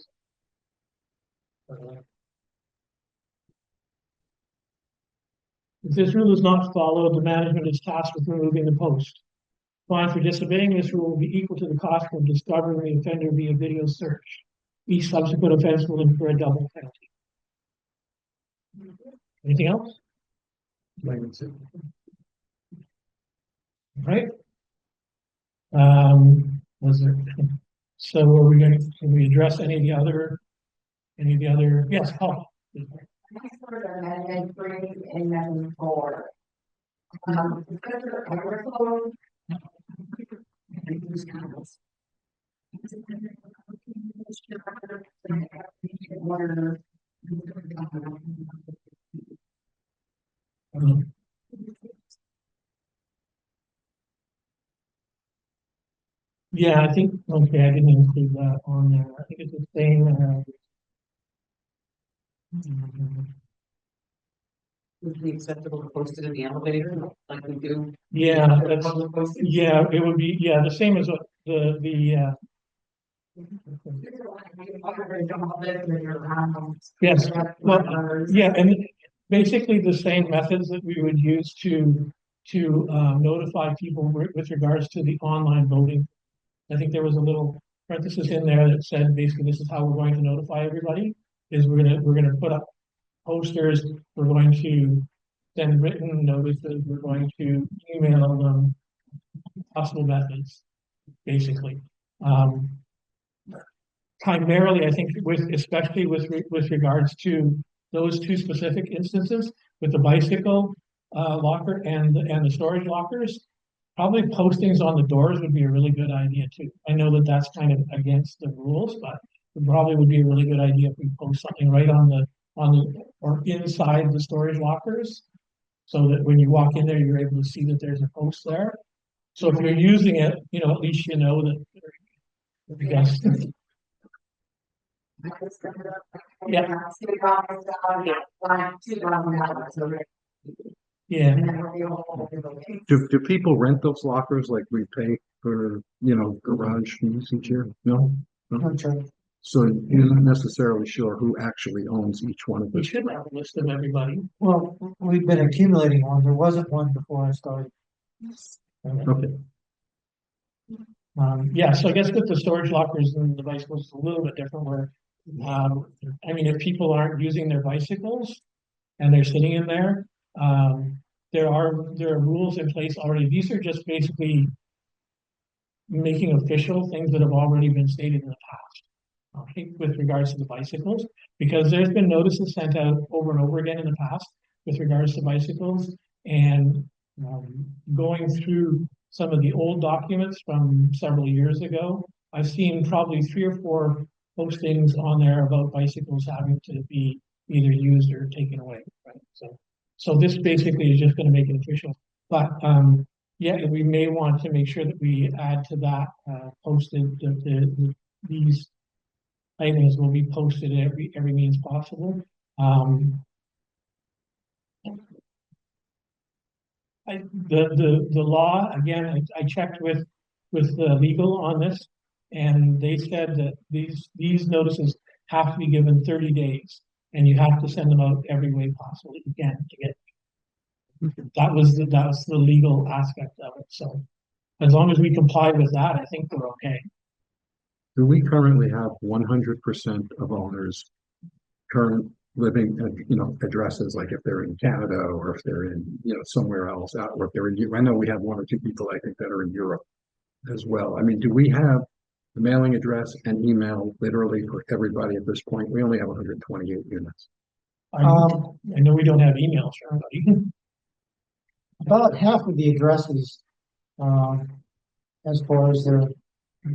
if this rule is not followed, the management is tasked with removing the post. Fine for disobeying this rule will be equal to the cost of discovering the offender via video search. Each subsequent offense will incur a double penalty. Anything else? Right? Was there, so are we going to, can we address any of the other, yes, Paul? Amendment 3 and amendment 4. Because of agricultural. Yeah, I think, okay, I didn't include that on there. I think it's the same. Would it be acceptable to post it in the elevator like we do? Yeah, that's, Public posting? yeah, it would be, yeah, the same as what yes, well, yeah, and basically the same methods that we would use to notify people with regards to the online voting. I think there was a little parenthesis in there that said basically this is how we're going to notify everybody, is we're gonna put up posters, we're going to send written notices, we're going to email them, possible methods, basically. Primarily, I think especially with regards to those two specific instances, with the bicycle locker and the storage lockers, probably postings on the doors would be a really good idea too. I know that that's kind of against the rules, but it probably would be a really good idea if we post something right on the or inside the storage lockers, so that when you walk in there, you're able to see that there's a post there. So if you're using it, you know, at least you know that. Yes. Yeah. Yeah. Do people rent those lockers like we pay for, you know, garage fees each year? No? No? So you're not necessarily sure who actually owns each one of We them. should have a list of everybody. Well, we've been accumulating one. There wasn't one before I started. Okay. Yeah, so I guess with the storage lockers and the bicycles, it's a little bit different where, I mean, if people aren't using their bicycles and they're sitting in there, there are rules in place already. These are just basically making official things that have already been stated in the past. Okay, with regards to the bicycles, because there's been notices sent out over and over again in the past with regards to bicycles, and going through some of the old documents from several years ago, I've seen probably 3 or 4 postings on there about bicycles having to be either used or taken away, right? So this basically is just gonna make it official. But, yeah, we may want to make sure that we add to that, posted, these items will be posted at every means possible. The law, again, I checked with the legal on this, and they said that these notices have to be given 30 days, and you have to send them out every way possible you can to get. That was the legal aspect of it, so as long as we comply with that, I think we're okay. Do we currently have 100% of owners current living, addresses, like if they're in Canada or if they're in, somewhere else out, or if they're in, I know we have 1 or 2 people, I think, that are in Europe as well. I mean, do we have the mailing address and email literally for everybody at this point? We only have 128 units. I know we don't have emails for everybody. About half of the addresses, as far as their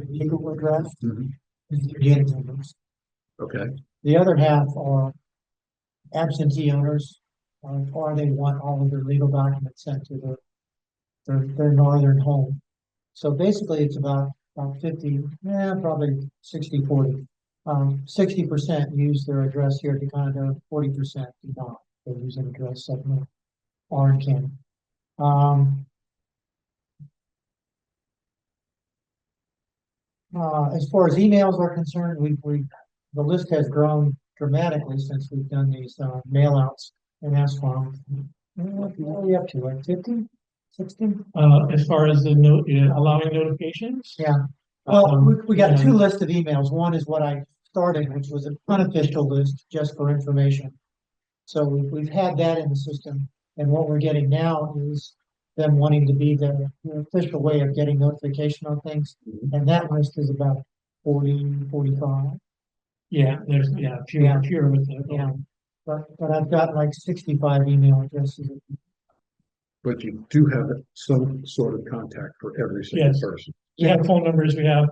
legal address, Mhm. is their unit numbers. Okay, The other half are absentee owners, or they want all of their legal documents sent to their northern home. So basically, it's about 50, probably 60-40. 60% use their address here at the condo, 40% do not. They use an address segment or in Canada. As far as emails are concerned, the list has grown dramatically since we've done these mail outs and asked for them. What are we up to, like 50, 60? As far as the allowing notifications? Yeah. Well, we got yeah. 2 lists of emails. One is what I started, which was an unofficial list just for information. So we've had that in the system, and what we're getting now is them wanting to be the official way of getting notification on things. And that list is about 40, 45. Yeah, there's, fewer with the. Yeah. But I've got like 65 email addresses. but you do have some sort of contact for every single Yes. person. We have phone numbers, we have,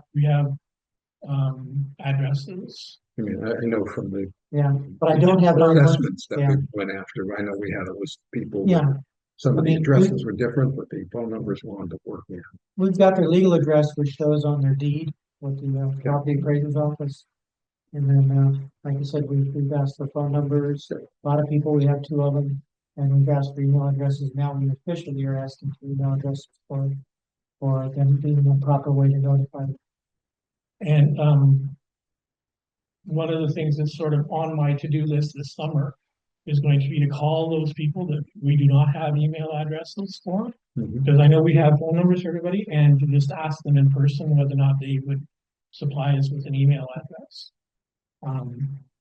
addresses. I mean, I know from the Yeah, but I don't have those. assessments that Yeah. we went after, I know we had a list of people. Yeah, Some of I the mean, addresses were different, but the phone numbers wound up working. we've got their legal address, which shows on their deed with the property appraiser's office. And then, like I said, we've asked for phone numbers. A lot of people, we have 2 of them, and we've asked for email addresses. Now we officially are asking for email addresses for them being a proper way to notify them. And, one of the things that's sort of on my to-do list this summer is going to be to call those people that we do not have email addresses for. Mhm. Because I know we have phone numbers for everybody, and to just ask them in person whether or not they would supply us with an email address.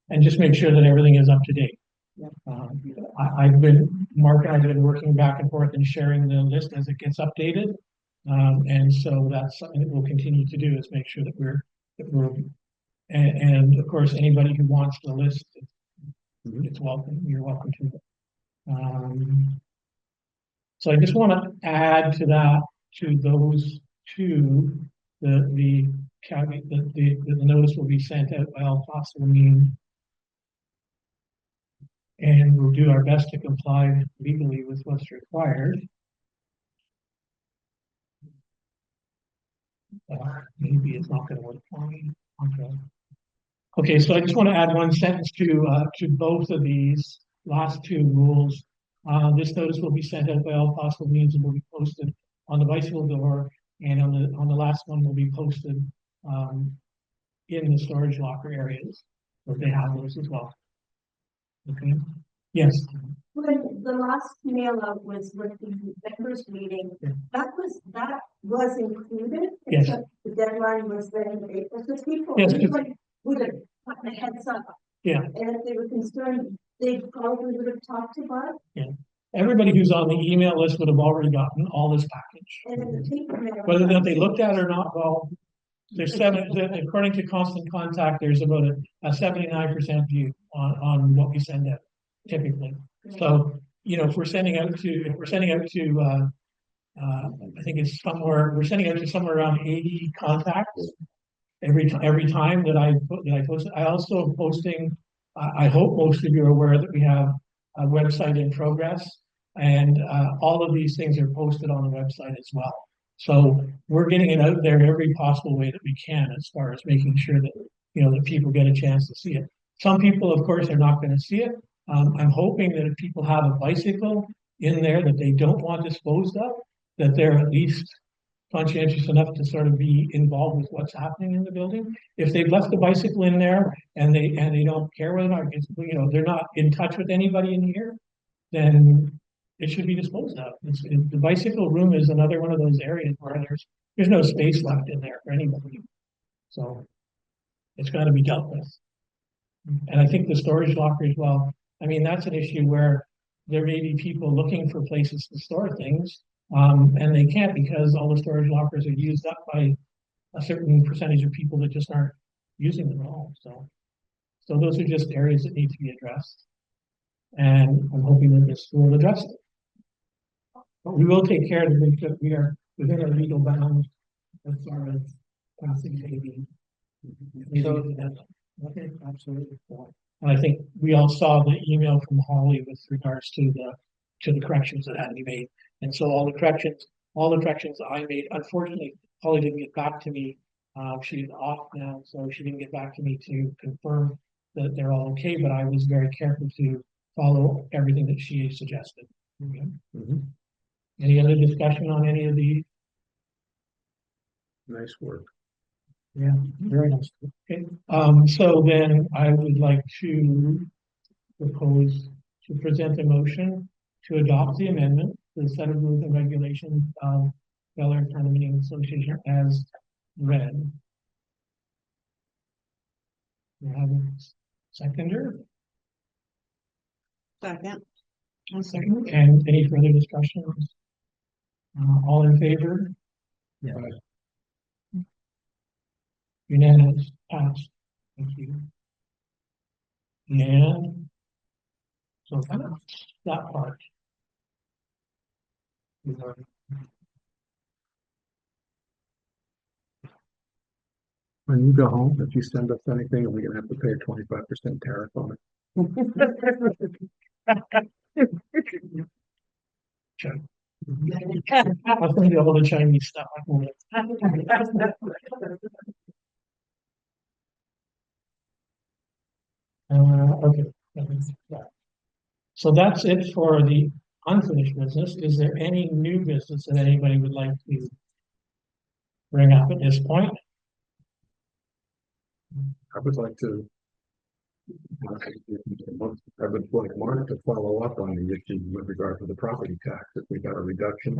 And just make sure that everything is up to date. Mark and I have been working back and forth and sharing the list as it gets updated. And so that's something that we'll continue to do, is make sure that we're, and of course, anybody who wants the list, it's welcome, you're welcome to it. So I just want to add to that, to those 2, the caveat that the notice will be sent out by all possible means. And we'll do our best to comply legally with what's required. Maybe it's not going to work for me. Okay. Okay, so I just want to add one sentence to both of these last 2 rules. This notice will be sent out by all possible means and will be posted on the bicycle door, and on the last one will be posted in the storage locker areas, but they have those as well. Okay. Yes. when the last mail out was with the members meeting, Yeah. that was included. Yes. Except the deadline was then in April, so people, Yes. everybody would have gotten a heads up. Yeah. And if they were concerned, they probably would have talked about it, Everybody who's on the email list would have already gotten all this package. and then the paper mail. Whether or not they looked at it or not, well, there's according to Constant Contact, there's about a 79% view on what we send out typically. So, you know, if we're sending out to, I think it's somewhere, we're sending out to somewhere around 80 contacts every time that I post it. I also am posting, I hope most of you are aware that we have a website in progress, and all of these things are posted on the website as well. So we're getting it out there every possible way that we can, as far as making sure that, you know, that people get a chance to see it. Some people, of course, are not going to see it. I'm hoping that if people have a bicycle in there that they don't want disposed of, that they're at least conscientious enough to sort of be involved with what's happening in the building. If they've left the bicycle in there and they don't care whether or not, you know, they're not in touch with anybody in here, then it should be disposed of. The bicycle room is another one of those areas where there's no space left in there for anybody. So it's got to be dealt with. And I think the storage locker as well. I mean, that's an issue where there may be people looking for places to store things, and they can't because all the storage lockers are used up by a certain percentage of people that just aren't using them at all. So those are just areas that need to be addressed. And I'm hoping that this will address it. But we will take care to make sure we are within our legal bounds as far as passing maybe. Okay, absolutely. And I think we all saw the email from Holly with regards to the corrections that had to be made. And so all the corrections I made, unfortunately, Holly didn't get back to me. She's off now, so she didn't get back to me to confirm that they're all okay, but I was very careful to follow everything that she suggested. Okay. Any other discussion on any of these? Nice work. Yeah, very nice. Okay, so then I would like to propose to present a motion to adopt the amendment to the set of rules and regulations of Bellair Condominiums Association as read. We have a seconder. Second. A second, and any further discussions? All in favor? Yeah. Unanimous, passed. Thank you. And so that's that part. When you go home, if you send us anything, we're gonna have to pay a 25% tariff on it. Sure. I'll send you all the Chinese stuff. Okay. So that's it for the unfinished business. Is there any new business that anybody would like to bring up at this point? I would like to. I would like Mark to follow up on the issue with regard to the property tax, if we got a reduction.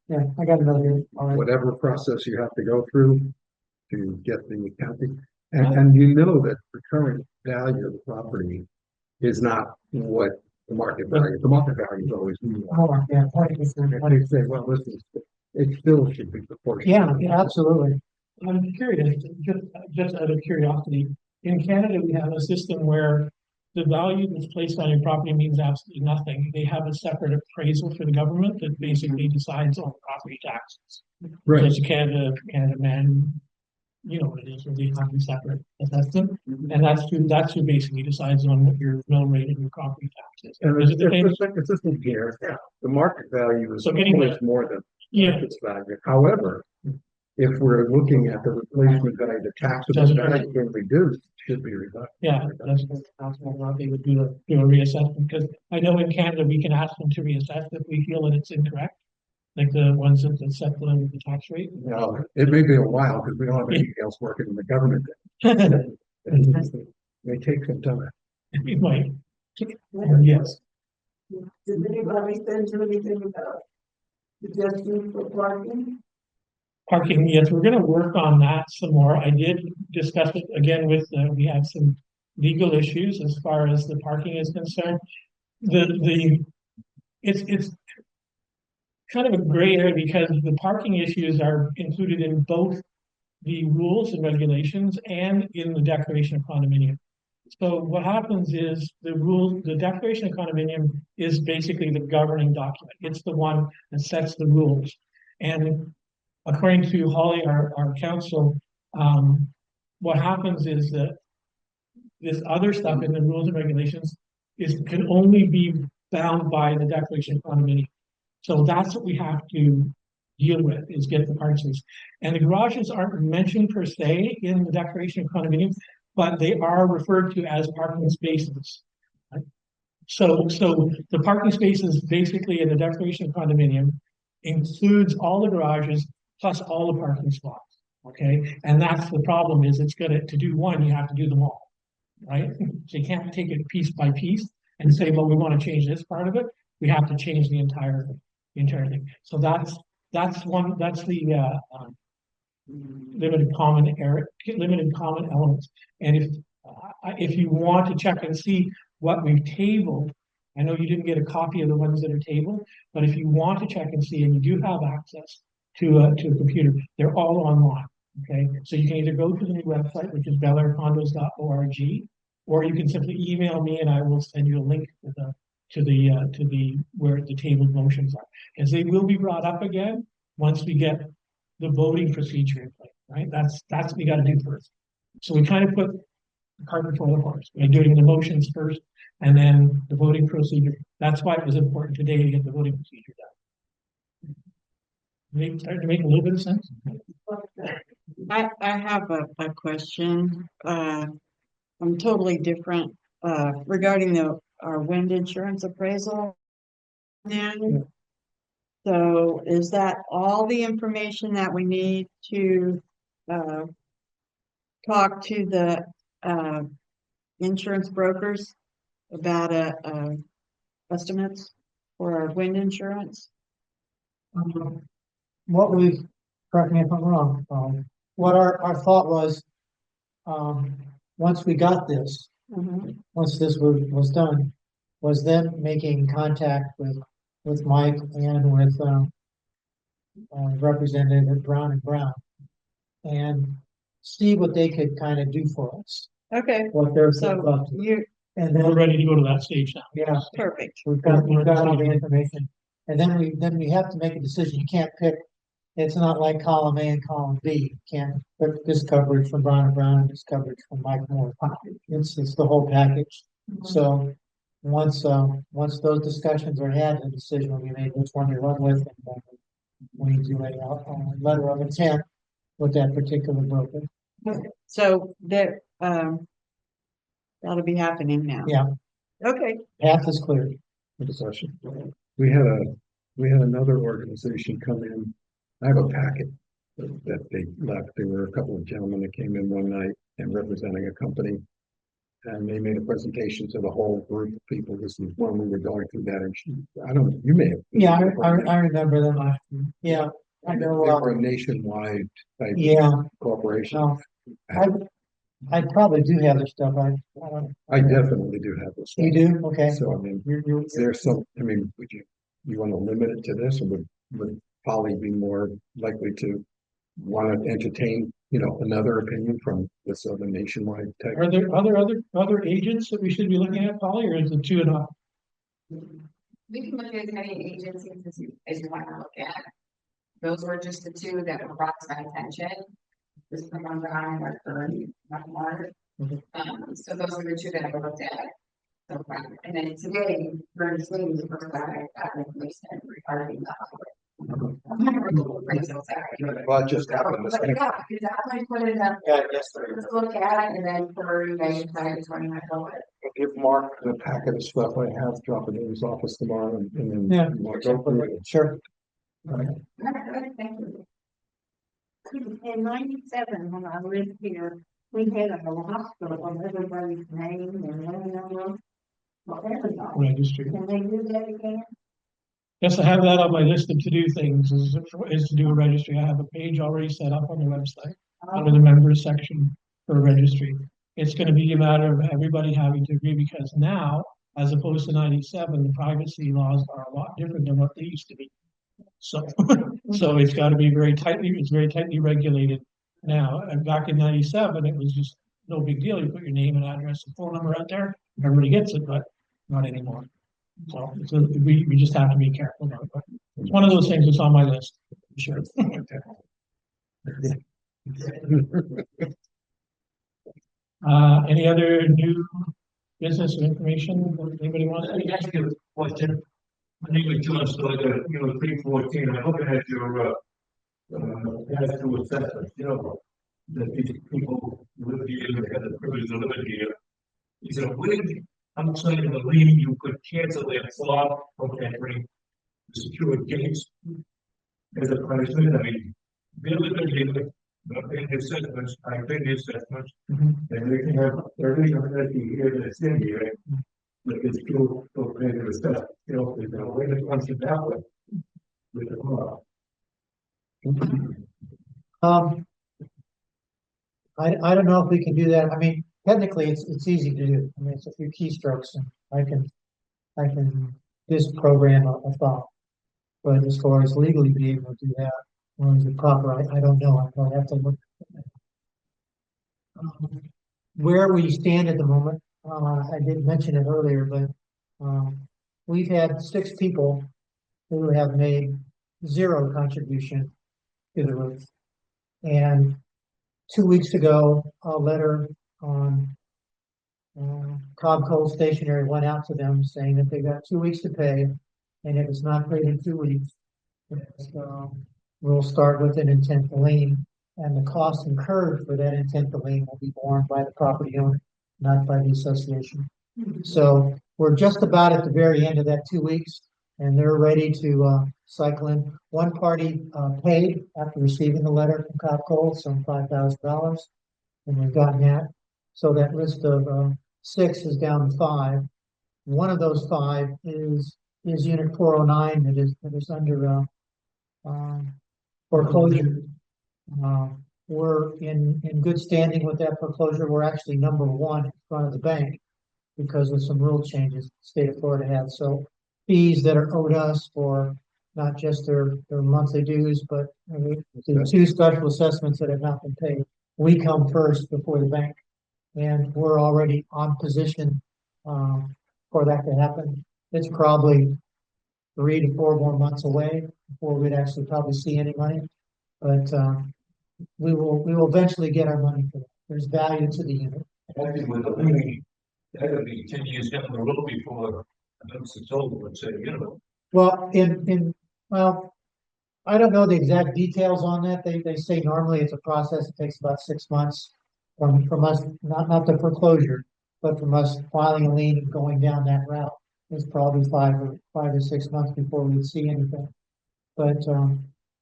Yeah, I got another. Whatever process you have to go through to get the accounting. And you know that the current value of the property is not what the market value, the market value is always more. Oh, yeah, And they say, well, listen, it still should be proportional. yeah, absolutely. I'm curious, just out of curiosity, in Canada, we have a system where the value that's placed on your property means absolutely nothing. They have a separate appraisal for the government that basically decides on property taxes. So Right. it's Canada man, you know what it is, where they have a separate assessment. And that's who basically decides on what your mill rate and your property tax is. And Is it the same? it's just in here, the market value is So anyway, always more than yeah, its value. However, if we're looking at the replacement value, the taxable Doesn't value being reduced, should be reduced. yeah, that's what they would do a reassessment, because I know in Canada, we can ask them to reassess if we feel that it's incorrect. Like the ones that set the tax rate. Now, it may be a while because we don't have anything else working in the government. It may take some time. It might. Yes. Did anybody send you anything about suggestions for parking? Parking, yes, we're gonna work on that some more. I did discuss it again with, we had some legal issues as far as the parking is concerned. It's kind of a gray area because the parking issues are included in both the rules and regulations and in the declaration of condominium. So what happens is the declaration of condominium is basically the governing document. It's the one that sets the rules. And according to Holly, our counsel, what happens is that this other stuff in the rules and regulations can only be bound by the declaration of condominium. So that's what we have to deal with, is get the parking space. And the garages aren't mentioned per se in the declaration of condominium, but they are referred to as parking spaces. Right? So the parking spaces basically in the declaration of condominium includes all the garages plus all the parking spots. Okay, and that's the problem, is it's gonna, to do one, you have to do them all, right? So you can't take it piece by piece and say, well, we want to change this part of it. We have to change the entire thing. So that's the limited common elements. And if you want to check and see what we've tabled, I know you didn't get a copy of the ones that are tabled, but if you want to check and see, and you do have access to a computer, they're all online. Okay, so you can either go to the new website, which is bellaircondos.org, or you can simply email me and I will send you a link to the where the tabled motions are, because they will be brought up again once we get the voting procedure in place. Right, that's what we got to do first. So we kind of put the cart before the horse by doing the motions first, and then the voting procedure. That's why it was important today to get the voting procedure done. Starting to make a little bit of sense. I have a question, I'm totally different, regarding our wind insurance appraisal. And so is that all the information that we need to, talk to the, insurance brokers about, estimates for our wind insurance? What we, correct me if I'm wrong, what our thought was, once we got this, Mhm. once this was done, was then making contact with Mike and with, Representative Brown and Brown, and see what they could kind of do for us, Okay, what they're so about to. you, And We're then, ready to go to that stage now. yeah, perfect. we've got all the information, and then we have to make a decision. You can't pick. It's not like column A and column B. You can't put this coverage from Brown and Brown and this coverage from Mike Moore. It's the whole package. So once those discussions are had, the decision will be made which one to run with, and then we do a letter of intent with that particular broker. So that, that'll be happening now. Yeah, Okay, path is clear. Discussion. We had another organization come in. I have a packet that they left. There were a couple of gentlemen that came in one night and representing a company. And they made a presentation to the whole group of people. This is when we were going through that. And you may have. Yeah, I remember them. Yeah, I They know. were a nationwide type Yeah, corporation. no, I probably do have their stuff. I definitely do have this. You do? Okay. So I mean, there's some, I mean, would you want to limit it to this, or would Polly be more likely to want to entertain, another opinion from this other nationwide type? Are there other agents that we should be looking at, Polly, or is it two enough? We can look at as many agencies as you want to look at. Those were just the two that were brought to my attention. This from on our current, not more. So those are the two that I looked at. So far. And then today, we're just waiting the first time I got information regarding the highway. Well, it just happened this week. Yeah, because I put it up, Yes, let's look at it, and then for you guys to decide which one you might go with. Give Mark the packet of stuff I have, drop it in his office tomorrow, and then. Yeah. you want to go through it. Sure. Thank you. In '97, when I lived here, we had a hospital on everybody's name and everything. Well, everybody. registry. Can they do that again? Yes, I have that on my list of to-do things, is to do a registry. I have a page already set up on the website, under the members section for a registry. It's gonna be a matter of everybody having to agree, because now, as opposed to 97, the privacy laws are a lot different than what they used to be. So, so it's gotta be it's very tightly regulated now. And back in 97, it was just no big deal. You put your name and address and phone number out there, everybody gets it, but not anymore. So, we just have to be careful about it. But it's one of those things that's on my list, for sure. Any other new business or information that anybody wants? Let me ask you a question. My name is John Stoddard, 314, I'm looking at your, past due assessments, that these people live here, they have the privilege of living here. Is there a way, I'm saying the lien, you could cancel their slot, okay, bring the secured gates as a punishment? I mean, they're living here, not paying the assessments, I pay the assessments, and they can have 30 or 50 years that's in here. But it's still paying the assessment, there's no way to function that way with the law. I don't know if we can do that. I mean, technically, it's easy to do. I mean, it's a few keystrokes and I can just program a file. But as far as legally being able to do that, or is it proper, I don't know. I'll have to look. Where we stand at the moment, I didn't mention it earlier, but we've had 6 people who have made 0 contribution to the roof. And 2 weeks ago, a letter on Cobb Coal Stationery went out to them saying that they got 2 weeks to pay, and if it's not paid in 2 weeks, we'll start with an intent to lien, and the cost incurred for that intent to lien will be borne by the property owner, not by the association. So we're just about at the very end of that 2 weeks, and they're ready to cycle in. One party paid after receiving the letter from Cobb Coal, some $5,000, and we've gotten that. So that list of 6 is down to 5. One of those 5 is Unit 409 that is under foreclosure. We're in good standing with that foreclosure. We're actually number 1 in front of the bank because of some rule changes the state of Florida had. So fees that are owed us for not just their monthly dues, but the 2 special assessments that have not been paid. We come first before the bank, and we're already on position for that to happen. It's probably 3 to 4 more months away before we'd actually probably see any money, but we will eventually get our money for that. There's value to the unit. Actually, with the lien, that would be 10 years down the road before it's over, let's say, Well, well, I don't know the exact details on that. They say normally it's a process. It takes about 6 months from us, not the foreclosure, but from us filing a lien and going down that route. It's probably 5 or 6 months before we'd see anything. But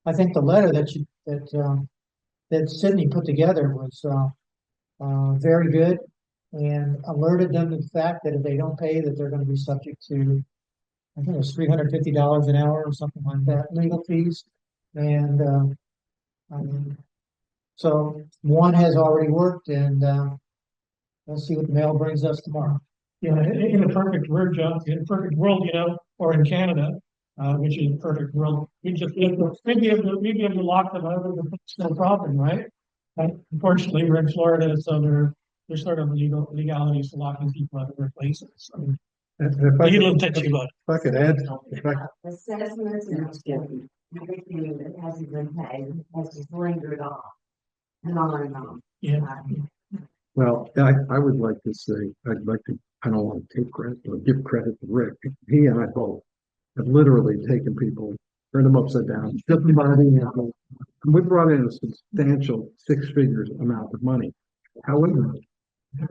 I think the letter that Sydney put together was very good and alerted them to the fact that if they don't pay, that they're going to be subject to, I think it was $350 an hour or something like that, legal fees. And so one has already worked, and we'll see what the mail brings us tomorrow. Yeah, in a perfect world, John, in a perfect world, or in Canada, which is a perfect world, we'd be able to lock them out of the, it's no problem, right? But unfortunately, we're in Florida, so there's sort of legalities to locking people out of their places. So If be I a little could, touchy about it. if I could add, Assessments and everything that hasn't been paid has just lingered on. And on and on. Yeah. well, I would like to say, I don't want to take credit, or give credit to Rick. He and I both have literally taken people, turned them upside down, stripped them out of the animal. And we brought in a substantial 6-figure amount of money. However,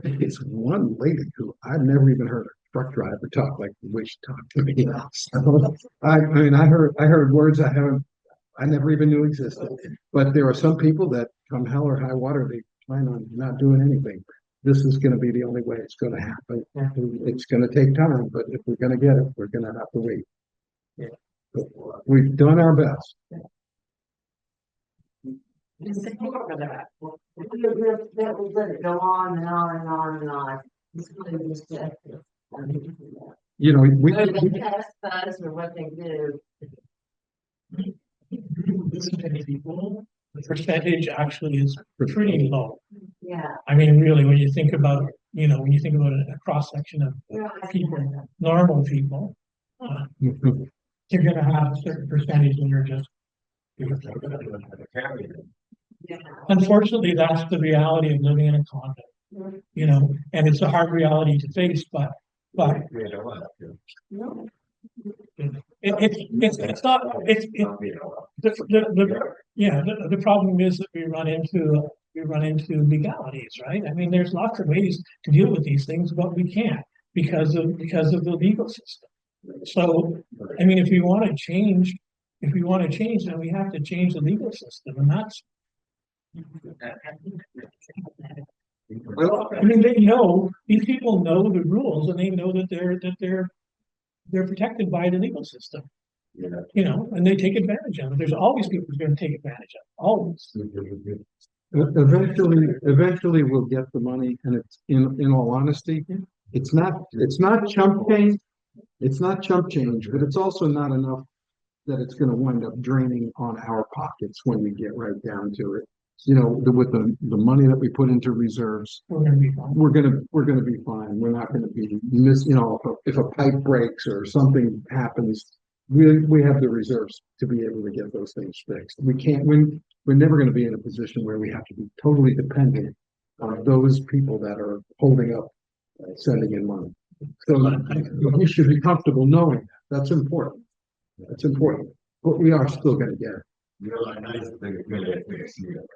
it's one lady who I've never even heard a truck driver talk like the way she talked to me. So, I mean, I heard words I never even knew existed. But there are some people that come hell or high water, they plan on not doing anything. this is gonna be the only way it's gonna happen. It's gonna take time, but if we're gonna get it, we're gonna have to wait. Yeah. But we've done our best. That will let it go on and on and on and on. It's really just, You know, we, whether they pass us or what they do. This many people, the percentage actually is pretty low. Yeah. I mean, really, when you think about, when you think about a cross section of people, normal people, you're gonna have a certain percentage that are just. Yeah. Unfortunately, that's the reality of living in a condo, and it's a hard reality to face, but it's not, the problem is that we run into legalities, right? I mean, there's lots of ways to deal with these things, but we can't because of the legal system. So, I mean, if we want to change, then we have to change the legal system, and that's. Well, I mean, these people know the rules, and they know that they're protected by the legal system. And they take advantage of it. There's always people who's going to take advantage of it, always. Eventually we'll get the money, and it's, in all honesty, it's not chump change. It's not chump change, but it's also not enough that it's gonna wind up draining on our pockets when we get right down to it. With the money that we put into reserves, We're going to be fine. we're gonna be fine. We're not gonna be if a pipe breaks or something happens, we have the reserves to be able to get those things fixed. We're never gonna be in a position where we have to be totally dependent on those people that are holding up, sending in money. So we should be comfortable knowing that. That's important. That's important. But we are still gonna get it.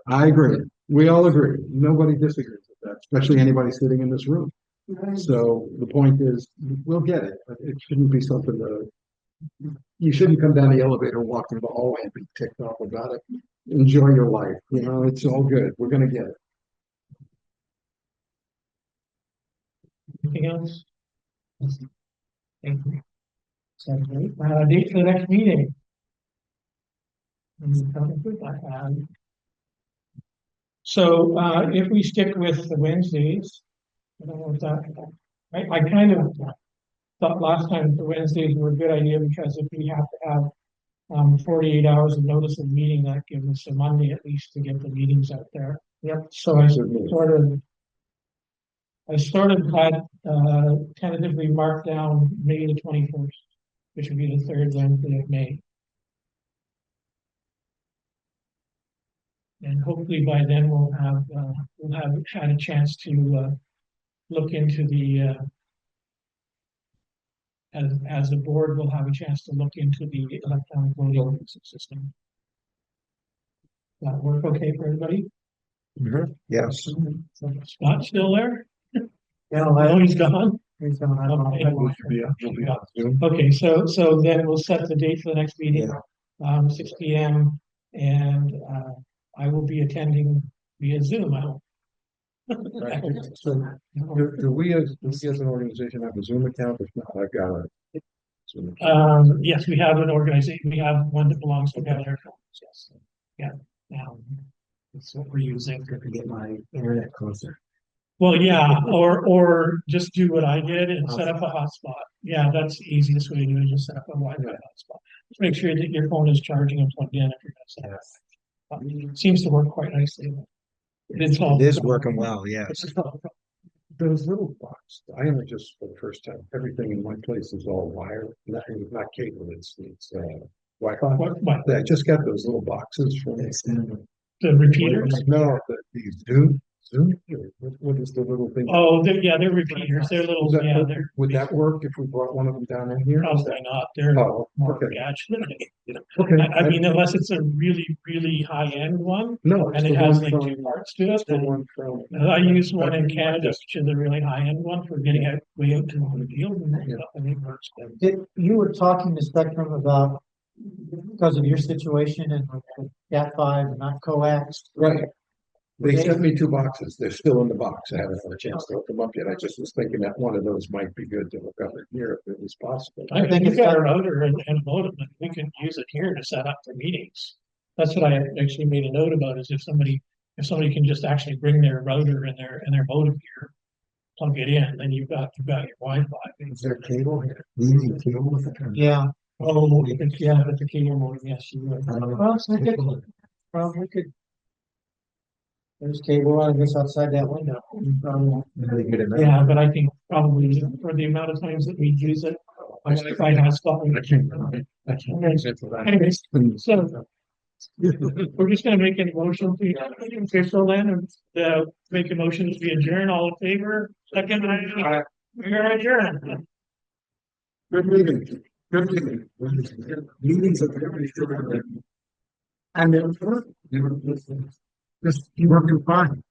I agree. We all agree. Nobody disagrees with that, especially anybody sitting in this room. So the point is, we'll get it, but it shouldn't be something you shouldn't come down the elevator, walk through the hallway and be ticked off about it. Enjoy your life. It's all good. We're gonna get it. Anything else? Thank you. Date for the next meeting. So, if we stick with the Wednesdays, I don't know if that, I kind of thought last time the Wednesdays were a good idea, because if we have to have 48 hours of notice of meeting, that gives us a Monday at least to get the meetings out there. Yep. So I sort of had tentatively marked down May the 21st, which would be the third Wednesday of May. And hopefully by then we'll have had a chance to look into the as the board will have a chance to look into the electronic voting system. That work okay for everybody? Yes. Scott still there? Yeah, Oh, he's gone. he's gonna have Okay. We'll be on Zoom. Okay, so then we'll set the date for the next meeting, 6 p.m. and I will be attending via Zoom. I hope. So, do we as an organization have a Zoom account? If not, I've got a Zoom account. Yes, we have an organization. We have one that belongs to Bellair Condominiums. Yes. Yeah. That's what we're using. To get my internet closer. Well, yeah, or just do what I did and set up a hotspot. Yeah, that's the easiest way to do it. Just set up a Wi-Fi hotspot. Just make sure that your phone is charging and plugged in if you're going to set it up. It seems to work quite nicely. It is working well, yes. Those little boxes, I am just for the first time, everything in my place is all wired, not cable, it's Wi-Fi. What, I just got those little boxes from. the repeaters? No, these Zoom, what is the little thing? Oh, they're repeaters. They're little, Would that work if we brought one of them down in here? Probably not. They're Oh, more okay. gadget. Okay. I mean, unless it's a really, really high-end one, No. and it has like two parts to it. The one from. I use one in Canada, which is a really high-end one for getting out way out to the field, and it works. You were talking to Spectrum about, because of your situation and with Cat5 not coax. Right. They sent me 2 boxes. They're still in the box. I haven't had a chance to open them up yet. I just was thinking that one of those might be good to look up in here if it was possible. I think we've got a router and modem, and we can use it here to set up for meetings. That's what I actually made a note about, is if somebody can just actually bring their router and their modem here, plug it in, then you've got your Wi-Fi. Is there cable here? You need cable with it? Yeah, Oh, if it's a cable modem, yes, you would. well, so we could, probably could. There's cable, I guess, outside that window. Yeah, but I think probably for the amount of times that we use it, my Wi-Fi has stopped. I can't use it for that. Anyways, so we're just gonna make a motion to official then, and make a motion to adjourn. All in favor? Second, we are adjourned. Good meeting. Good meeting. Meetings are very short. And then, just working fine.